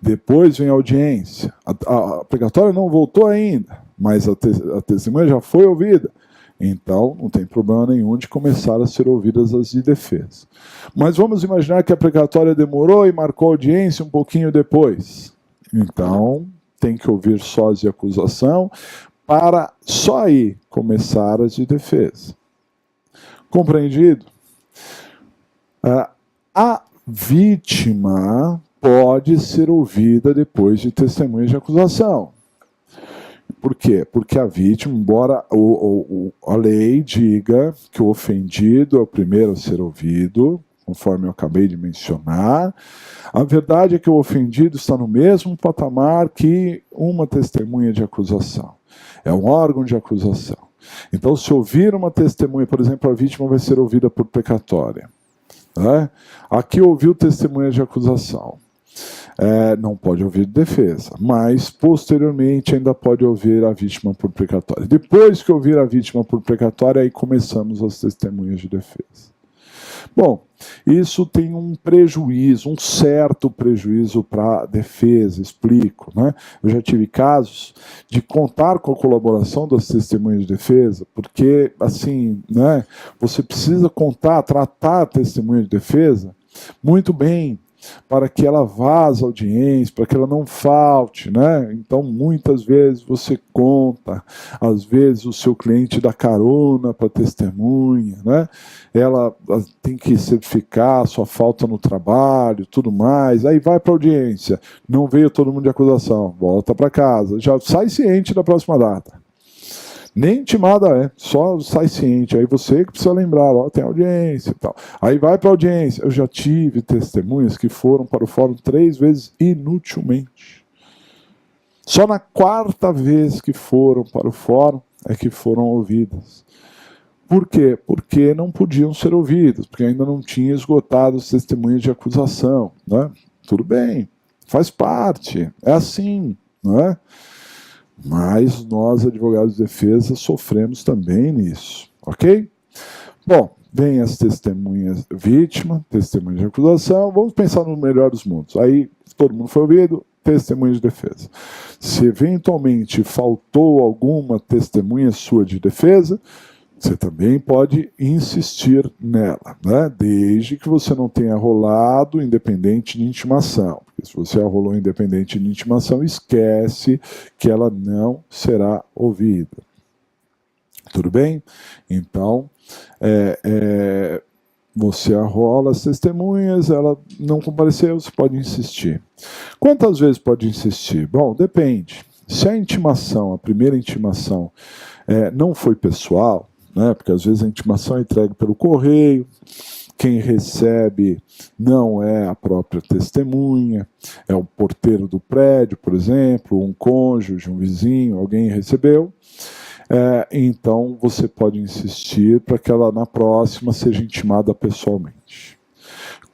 Depois vem a audiência. A precatória não voltou ainda, mas a testemunha já foi ouvida. Então, não tem problema nenhum de começar a ser ouvidas as de defesa. Mas vamos imaginar que a precatória demorou e marcou a audiência um pouquinho depois. Então, tem que ouvir só as de acusação para só aí começar as de defesa. Compreendido? A vítima pode ser ouvida depois de testemunhas de acusação. Por quê? Porque a vítima, embora a lei diga que o ofendido é o primeiro a ser ouvido, conforme eu acabei de mencionar, a verdade é que o ofendido está no mesmo patamar que uma testemunha de acusação. É um órgão de acusação. Então, se ouvir uma testemunha, por exemplo, a vítima vai ser ouvida por precatória. Né? Aqui ouviu testemunha de acusação. Não pode ouvir defesa, mas posteriormente ainda pode ouvir a vítima por precatória. Depois que ouvir a vítima por precatória, aí começamos as testemunhas de defesa. Bom, isso tem um prejuízo, um certo prejuízo para a defesa, explico. Né? Eu já tive casos de contar com a colaboração das testemunhas de defesa, porque, assim, né, você precisa tratar a testemunha de defesa muito bem, para que ela vá às audiências, para que ela não falte, né? Então, muitas vezes você conta, às vezes o seu cliente dá carona para a testemunha, né? Ela tem que certificar a sua falta no trabalho, tudo mais, aí vai para a audiência, não veio todo mundo de acusação, volta para casa, já sai ciente da próxima data. Nem intimada só sai ciente. Aí você que precisa lembrar, ó, tem audiência e tal. Aí vai para a audiência. Eu já tive testemunhas que foram para o fórum 3 vezes inutilmente. Só na 4ª vez que foram para o fórum é que foram ouvidas. Por quê? Porque não podiam ser ouvidas, porque ainda não tinha esgotado as testemunhas de acusação, né? Tudo bem, faz parte, é assim, não é? Mas nós, advogados de defesa, sofremos também nisso, ok? Bom, vem as testemunhas vítima, testemunhas de acusação, vamos pensar no melhor dos mundos. Aí, todo mundo foi ouvido, testemunha de defesa. Se eventualmente faltou alguma testemunha sua de defesa, você também pode insistir nela, né? Desde que você não tenha rolado independente de intimação. Porque se você rolou independente de intimação, esquece que ela não será ouvida. Tudo bem? Então, você arrola as testemunhas, ela não compareceu, você pode insistir. Quantas vezes pode insistir? Bom, depende. Se a intimação, a primeira intimação, não foi pessoal, né, porque às vezes a intimação é entregue pelo correio, quem recebe não é a própria testemunha, é o porteiro do prédio, por exemplo, um cônjuge, um vizinho, alguém recebeu, então você pode insistir para que ela na próxima seja intimada pessoalmente.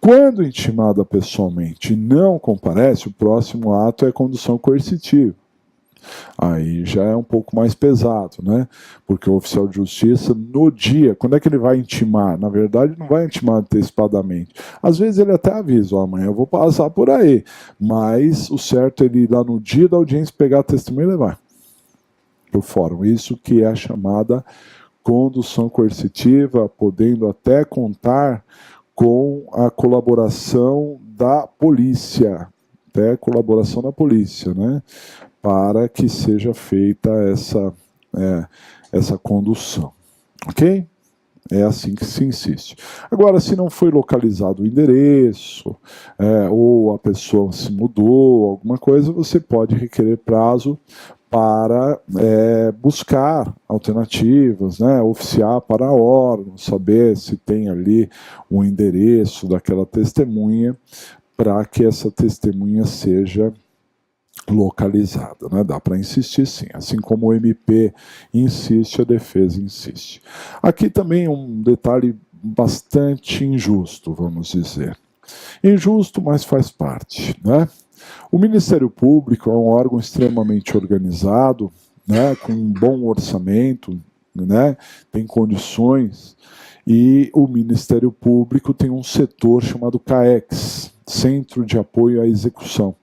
Quando intimada pessoalmente e não comparece, o próximo ato é condução coercitiva. Aí já é um pouco mais pesado, né? Porque o oficial de justiça, no dia, quando é que ele vai intimar? Na verdade, não vai intimar antecipadamente. Às vezes ele até avisa, amanhã eu vou passar por aí. Mas o certo é ele ir lá no dia da audiência, pegar a testemunha e levar para o fórum. Isso que é a chamada condução coercitiva, podendo até contar com a colaboração da polícia. Até colaboração da polícia, né? Para que seja feita essa condução. Ok? É assim que se insiste. Agora, se não foi localizado o endereço, ou a pessoa se mudou, alguma coisa, você pode requerer prazo para buscar alternativas, né, oficiar para órgão, saber se tem ali o endereço daquela testemunha, para que essa testemunha seja localizada, né? Dá para insistir sim, assim como o MP insiste, a defesa insiste. Aqui também um detalhe bastante injusto, vamos dizer. Injusto, mas faz parte, né? O Ministério Público é um órgão extremamente organizado, né? Com um bom orçamento, né? Tem condições, e o Ministério Público tem um setor chamado CAEX, Centro de Apoio à Execução.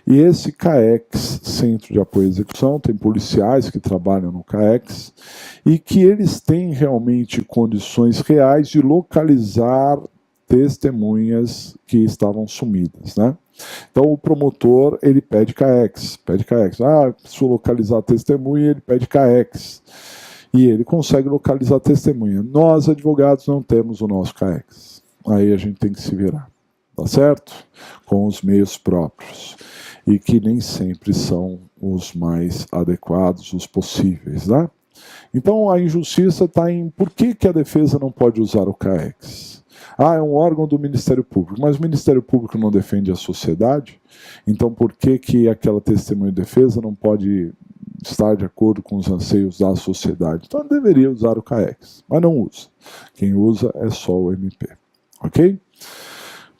E esse CAEX, Centro de Apoio à Execução, tem policiais que trabalham no CAEX e que eles têm realmente condições reais de localizar testemunhas que estavam sumidas, né? Então o promotor, ele pede CAEX. Preciso localizar a testemunha, ele pede CAEX. E ele consegue localizar a testemunha. Nós, advogados, não temos o nosso CAEX. Aí a gente tem que se virar, tá certo? Com os meios próprios. E que nem sempre são os mais adequados, os possíveis, né? Então a injustiça está em por que a defesa não pode usar o CAEX? É um órgão do Ministério Público, mas o Ministério Público não defende a sociedade? Então por que aquela testemunha de defesa não pode estar de acordo com os anseios da sociedade? Então deveria usar o CAEX, mas não usa. Quem usa é só o MP, ok?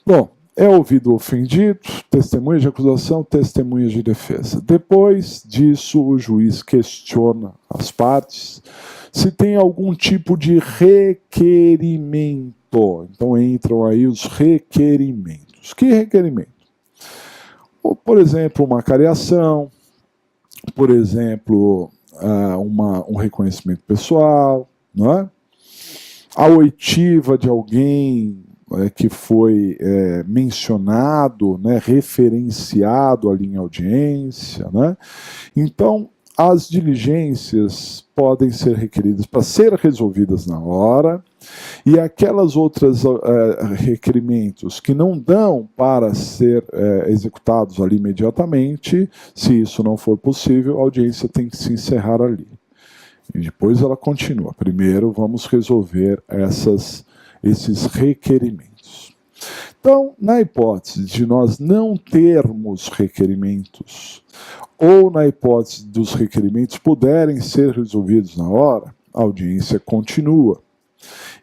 Bom, é ouvido o ofendido, testemunha de acusação, testemunha de defesa. Depois disso, o juiz questiona as partes se tem algum tipo de requerimento. Então entram aí os requerimentos. Que requerimento? Por exemplo, uma cariação, por exemplo, um reconhecimento pessoal, não é? A oitiva de alguém que foi mencionado, né, referenciado ali em audiência, né? Então, as diligências podem ser requeridas para ser resolvidas na hora, e aquelas outras requerimentos que não dão para ser executados ali imediatamente, se isso não for possível, a audiência tem que se encerrar ali. E depois ela continua. Primeiro vamos resolver esses requerimentos. Então, na hipótese de nós não termos requerimentos, ou na hipótese dos requerimentos puderem ser resolvidos na hora, a audiência continua.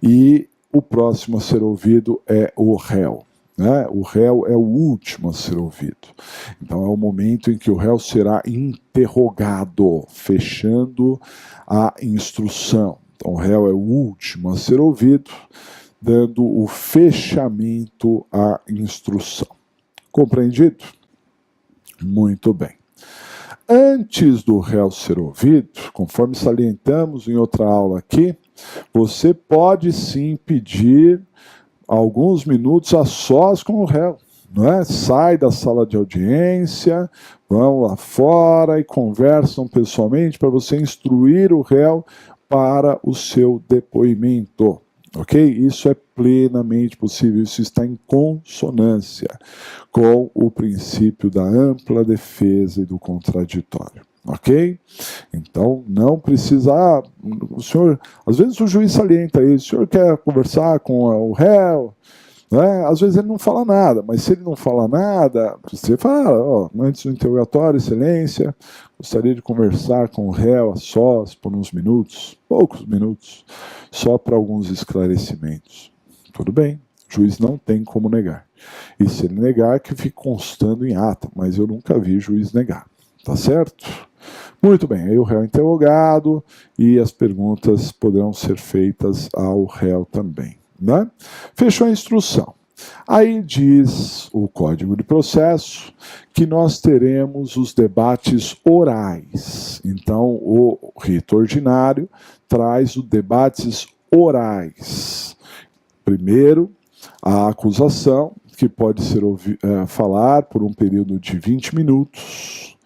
E o próximo a ser ouvido é o réu. Né? O réu é o último a ser ouvido. Então é o momento em que o réu será interrogado, fechando a instrução. Então o réu é o último a ser ouvido, dando o fechamento à instrução. Compreendido? Muito bem. Antes do réu ser ouvido, conforme salientamos em outra aula aqui, você pode sim pedir alguns minutos a sós com o réu. Não é? Sai da sala de audiência, vão lá fora e conversam pessoalmente para você instruir o réu para o seu depoimento. Ok? Isso é plenamente possível, isso está em consonância com o princípio da ampla defesa e do contraditório. Ok? Então, não precisa... o senhor, às vezes o juiz salienta isso, o senhor quer conversar com o réu, né? Às vezes ele não fala nada, mas se ele não fala nada, você fala, antes do interrogatório, excelência, gostaria de conversar com o réu a sós por uns minutos, poucos minutos, só para alguns esclarecimentos. Tudo bem, o juiz não tem como negar. E se ele negar, que fique constando em ata, mas eu nunca vi juiz negar. Tá certo? Muito bem, aí o réu é interrogado e as perguntas poderão ser feitas ao réu também. Né? Fechou a instrução. Aí diz o Código de Processo que nós teremos os debates orais. Então, o rito ordinário traz os debates orais. Primeiro, a acusação, que pode ser falar por um período de 20 minutos,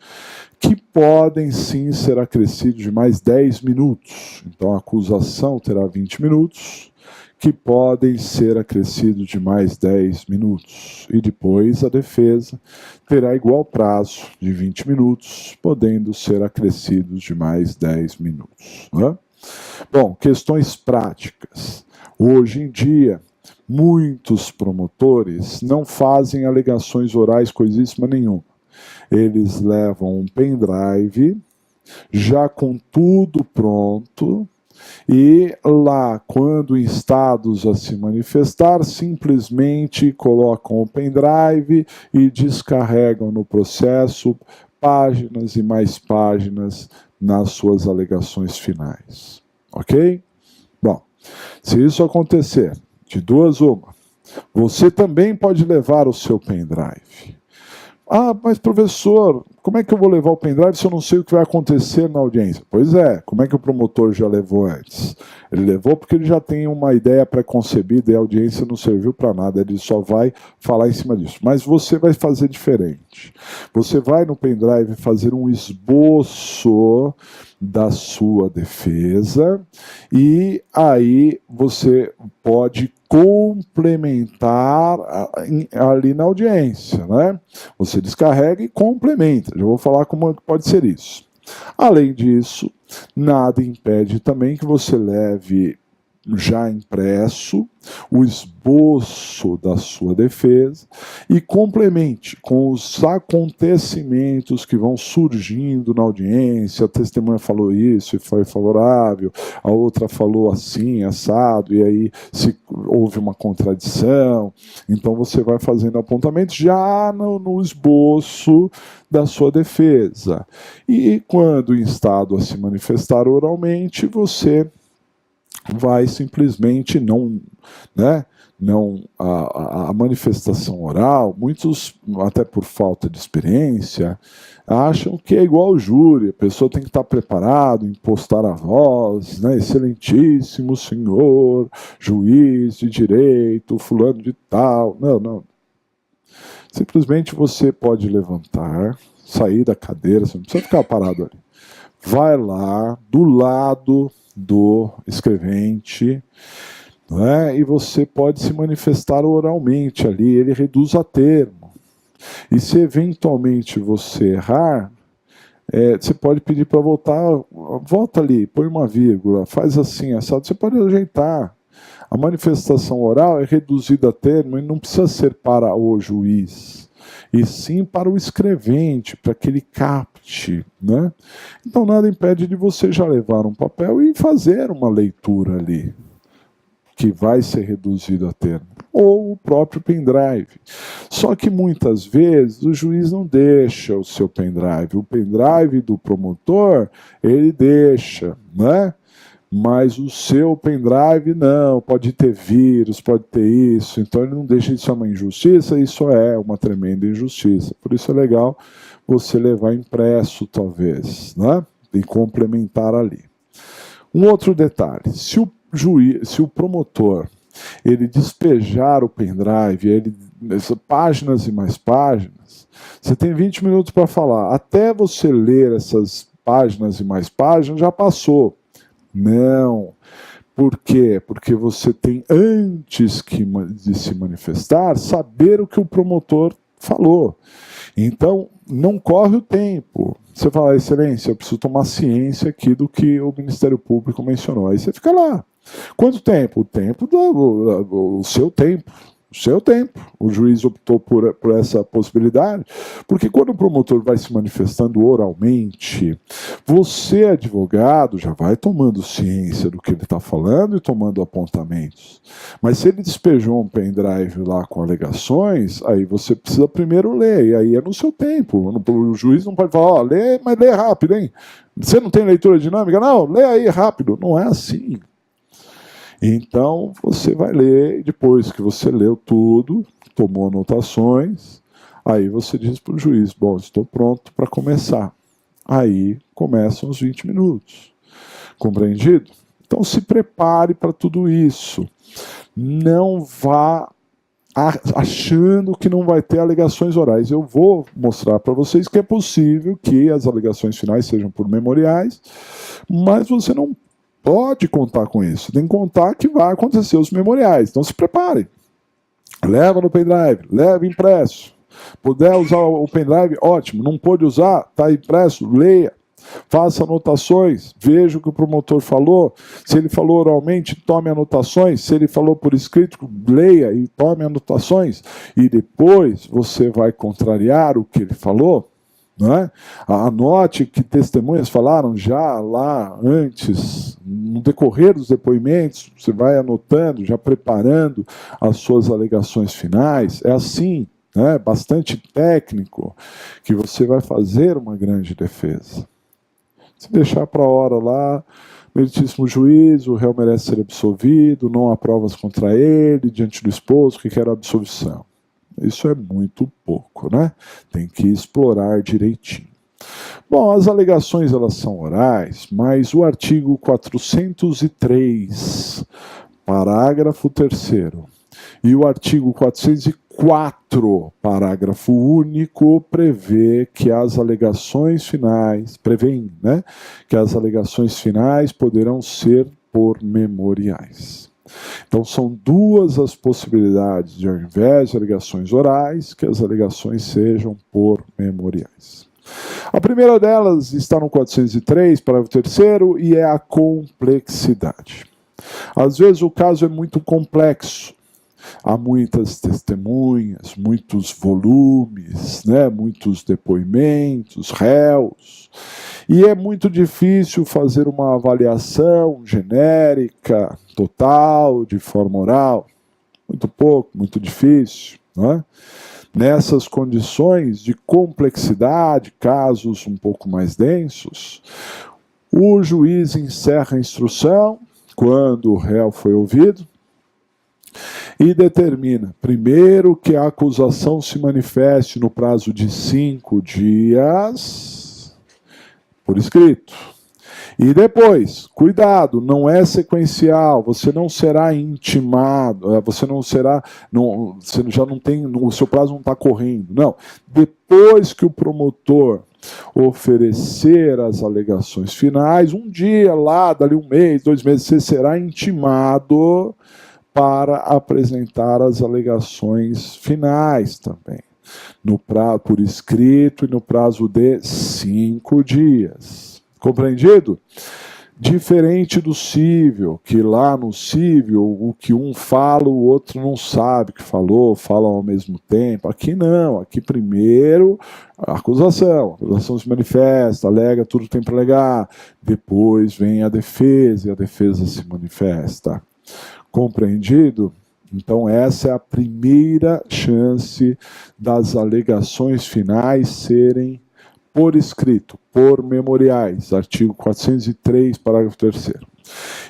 que podem sim ser acrescidos de mais 10 minutos. Então, a acusação terá 20 minutos, que podem ser acrescidos de mais 10 minutos. E depois a defesa terá igual prazo de 20 minutos, podendo ser acrescidos de mais 10 minutos. Né? Bom, questões práticas. Hoje em dia, muitos promotores não fazem alegações orais coisíssima nenhuma. Eles levam um pendrive, já com tudo pronto, e lá, quando instados a se manifestar, simplesmente colocam o pendrive e descarregam no processo páginas e mais páginas nas suas alegações finais. Ok? Bom, se isso acontecer, de duas uma, você também pode levar o seu pendrive. Ah, mas professor, como é que eu vou levar o pendrive se eu não sei o que vai acontecer na audiência? Pois é, como é que o promotor já levou antes? Ele levou porque ele já tem uma ideia pré-concebida e a audiência não serviu para nada, ele só vai falar em cima disso. Mas você vai fazer diferente. Você vai no pendrive fazer um esboço da sua defesa e aí você pode complementar ali na audiência, né? Você descarrega e complementa. Já vou falar como pode ser isso. Além disso, nada impede também que você leve já impresso o esboço da sua defesa e complemente com os acontecimentos que vão surgindo na audiência. A testemunha falou isso e foi favorável, a outra falou assim, assado, e aí se houve uma contradição. Então você vai fazendo apontamentos já no esboço da sua defesa. E quando instado a se manifestar oralmente, você vai simplesmente não, né? Não, a manifestação oral, muitos, até por falta de experiência, acham que é igual ao júri, a pessoa tem que estar preparado, impostar a voz, né? Excelentíssimo senhor, juiz de direito, fulano de tal. Não, não. Simplesmente você pode levantar, sair da cadeira, você não precisa ficar parado ali. Vai lá, do lado do escrevente, né? E você pode se manifestar oralmente ali, ele reduz a termo. E se eventualmente você errar, você pode pedir para voltar, volta ali, põe uma vírgula, faz assim, assado, você pode ajeitar. A manifestação oral é reduzida a termo e não precisa ser para o juiz, e sim para o escrevente, para que ele capte, né? Então nada impede de você já levar um papel e fazer uma leitura ali, que vai ser reduzido a termo, ou o próprio pendrive. Só que muitas vezes o juiz não deixa o seu pendrive. O pendrive do promotor, ele deixa, né? Mas o seu pendrive não, pode ter vírus, pode ter isso, então ele não deixa. Isso é uma injustiça, isso é uma tremenda injustiça. Por isso é legal você levar impresso, talvez, né? E complementar ali. Um outro detalhe, se o promotor ele despejar o pendrive, páginas e mais páginas, você tem 20 minutos para falar. Até você ler essas páginas e mais páginas, já passou. Não. Por quê? Porque você tem, antes de se manifestar, saber o que o promotor falou. Então, não corre o tempo. Você fala, excelência, eu preciso tomar ciência aqui do que o Ministério Público mencionou. Aí você fica lá. Quanto tempo? O tempo o seu tempo. O seu tempo. O juiz optou por essa possibilidade, porque quando o promotor vai se manifestando oralmente, você, advogado, já vai tomando ciência do que ele está falando e tomando apontamentos. Mas se ele despejou um pendrive lá com alegações, aí você precisa primeiro ler, e aí é no seu tempo. O juiz não pode falar, lê, mas lê rápido, hein? Você não tem leitura dinâmica? Não, lê aí rápido. Não é assim. Então, você vai ler, depois que você leu tudo, tomou anotações, aí você diz para o juiz, bom, estou pronto para começar. Aí começam os 20 minutos. Compreendido? Então, se prepare para tudo isso. Não vá achando que não vai ter alegações orais. Eu vou mostrar para vocês que é possível que as alegações finais sejam por memoriais, mas você não pode contar com isso. Tem que contar que vai acontecer os memoriais. Então se prepare. Leva no pendrive, leva impresso. Puder usar o pendrive, ótimo. Não pôde usar, está impresso, leia. Faça anotações, veja o que o promotor falou. Se ele falou oralmente, tome anotações. Se ele falou por escrito, leia e tome anotações. E depois você vai contrariar o que ele falou. Não é? Anote que testemunhas falaram já lá antes, no decorrer dos depoimentos, você vai anotando, já preparando as suas alegações finais. É assim, né? Bastante técnico, que você vai fazer uma grande defesa. Se deixar para a hora lá, meritíssimo juiz, o réu merece ser absolvido, não há provas contra ele, diante do esposo que quer a absolvição. Isso é muito pouco, né? Tem que explorar direitinho. Bom, as alegações elas são orais, mas o artigo 403, parágrafo 3º, e o artigo 404, parágrafo único, prevê que as alegações finais, prevêem, né, que as alegações finais poderão ser por memoriais. Então são duas as possibilidades de, ao invés de alegações orais, que as alegações sejam por memoriais. A primeira delas está no 403, parágrafo 3º, e é a complexidade. Às vezes o caso é muito complexo. Há muitas testemunhas, muitos volumes, né, muitos depoimentos, réus. E é muito difícil fazer uma avaliação genérica, total, de forma oral. Muito pouco, muito difícil. Né? Nessas condições de complexidade, casos um pouco mais densos, o juiz encerra a instrução, quando o réu foi ouvido, e determina, primeiro, que a acusação se manifeste no prazo de 5 dias, por escrito. E depois, cuidado, não é sequencial, você não será intimado, você não será, você já não tem, o seu prazo não está correndo, não. Depois que o promotor oferecer as alegações finais, um dia lá, dali um mês, 2 meses, você será intimado para apresentar as alegações finais também, por escrito e no prazo de 5 dias. Compreendido? Diferente do cível, que lá no cível, o que um fala, o outro não sabe que falou, falam ao mesmo tempo. Aqui não, aqui primeiro a acusação se manifesta, alega tudo que tem para alegar, depois vem a defesa e a defesa se manifesta. Compreendido? Então essa é a primeira chance das alegações finais serem por escrito, por memoriais, artigo 403, parágrafo 3º.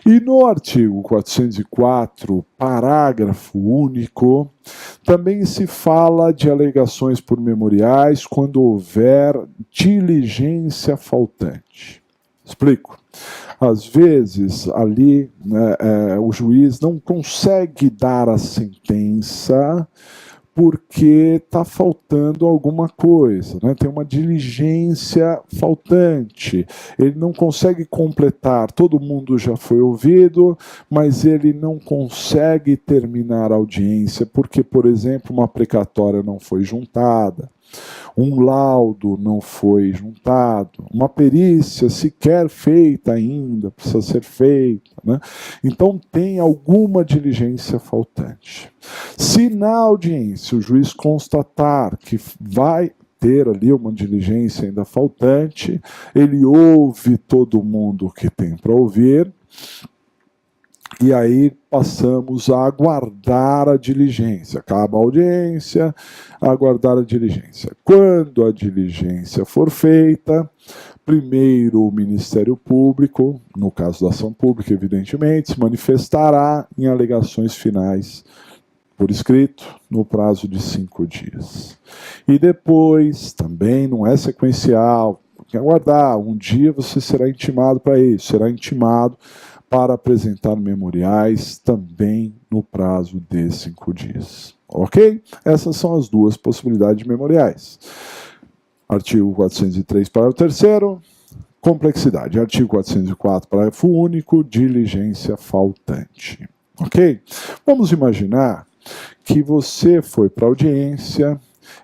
E no artigo 404, parágrafo único, também se fala de alegações por memoriais quando houver diligência faltante. Explico. Às vezes, ali, o juiz não consegue dar a sentença porque está faltando alguma coisa, né? Tem uma diligência faltante, ele não consegue completar, todo mundo já foi ouvido, mas ele não consegue terminar a audiência, porque, por exemplo, uma precatória não foi juntada, um laudo não foi juntado, uma perícia sequer feita ainda, precisa ser feita, né? Então tem alguma diligência faltante. Se na audiência o juiz constatar que vai ter ali uma diligência ainda faltante, ele ouve todo mundo que tem para ouvir, e aí passamos a aguardar a diligência. Acaba a audiência, aguardar a diligência. Quando a diligência for feita, primeiro o Ministério Público, no caso da ação pública, evidentemente, se manifestará em alegações finais por escrito, no prazo de 5 dias. E depois, também não é sequencial, tem que aguardar, um dia você será intimado para isso, será intimado para apresentar memoriais também no prazo de 5 dias. Ok? Essas são as duas possibilidades de memoriais. Artigo 403, parágrafo 3º, complexidade. Artigo 404, parágrafo único, diligência faltante. Ok? Vamos imaginar que você foi para a audiência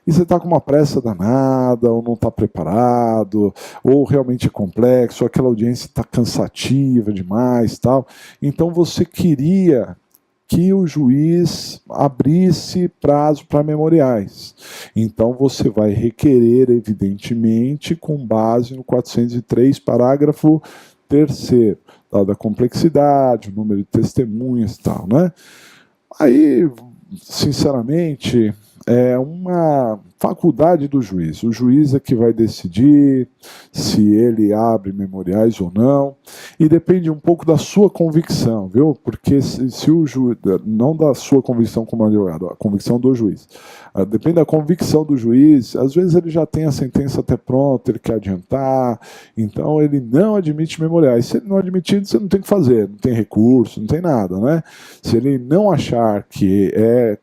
e você está com uma pressa danada, ou não está preparado, ou realmente é complexo, ou aquela audiência está cansativa demais, tal. Então você queria que o juiz abrisse prazo para memoriais. Então você vai requerer, evidentemente, com base no 403, parágrafo 3º, dada a complexidade, o número de testemunhas e tal, né? Aí, sinceramente, é uma faculdade do juiz. O juiz é que vai decidir se ele abre memoriais ou não, e depende um pouco da sua convicção, viu? Porque se o juiz, não da sua convicção como advogado, a convicção do juiz, depende da convicção do juiz, às vezes ele já tem a sentença até pronta, ele quer adiantar, então ele não admite memoriais. Se ele não admitir, você não tem que fazer, não tem recurso, não tem nada, né? Se ele não achar que é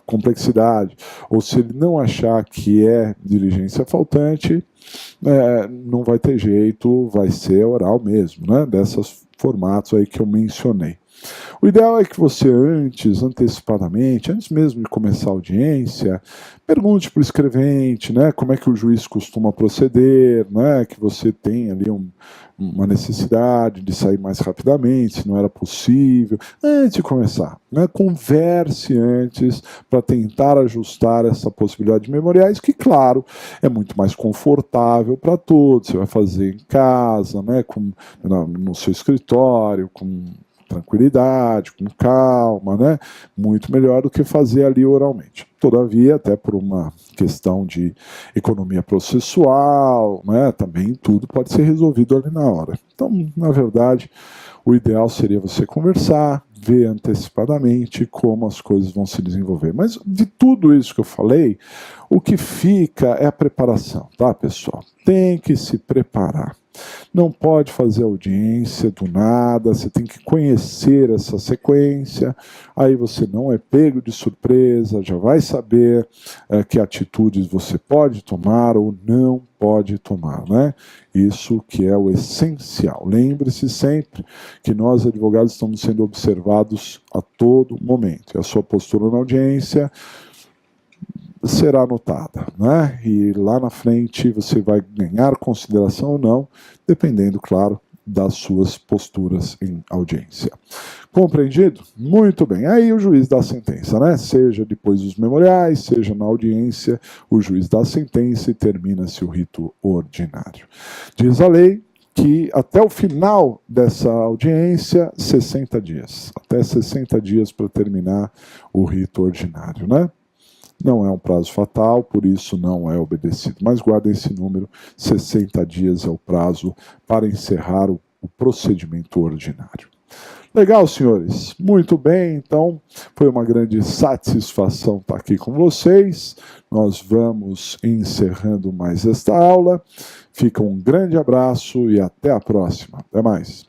complexidade, ou se ele não achar que é diligência faltante, não vai ter jeito, vai ser oral mesmo, né? Desses formatos aí que eu mencionei. O ideal é que você antecipadamente, antes mesmo de começar a audiência, pergunte para o escrevente, né, como é que o juiz costuma proceder, né, que você tem ali uma necessidade de sair mais rapidamente, se não era possível, antes de começar, né, converse antes para tentar ajustar essa possibilidade de memoriais, que, claro, é muito mais confortável para todos, você vai fazer em casa, né, no seu escritório, com tranquilidade, com calma, né? Muito melhor do que fazer ali oralmente. Todavia, até por uma questão de economia processual, né? Também tudo pode ser resolvido ali na hora. Então, na verdade, o ideal seria você conversar, ver antecipadamente como as coisas vão se desenvolver. Mas de tudo isso que eu falei, o que fica é a preparação, tá, pessoal? Tem que se preparar. Não pode fazer audiência do nada, você tem que conhecer essa sequência, aí você não é pego de surpresa, já vai saber que atitudes você pode tomar ou não pode tomar, né? Isso que é o essencial. Lembre-se sempre que nós, advogados, estamos sendo observados a todo momento, e a sua postura na audiência será notada, né? E lá na frente você vai ganhar consideração ou não, dependendo, claro, das suas posturas em audiência. Compreendido? Muito bem. Aí o juiz dá a sentença, né? Seja depois dos memoriais, seja na audiência, o juiz dá a sentença e termina-se o rito ordinário. Diz a lei que até o final dessa audiência, 60 dias. Até 60 dias para terminar o rito ordinário, né? Não é um prazo fatal, por isso não é obedecido. Mas guardem esse número, 60 dias é o prazo para encerrar o procedimento ordinário. Legal, senhores? Muito bem, então foi uma grande satisfação estar aqui com vocês. Nós vamos encerrando mais esta aula. Fica um grande abraço e até a próxima. Até mais.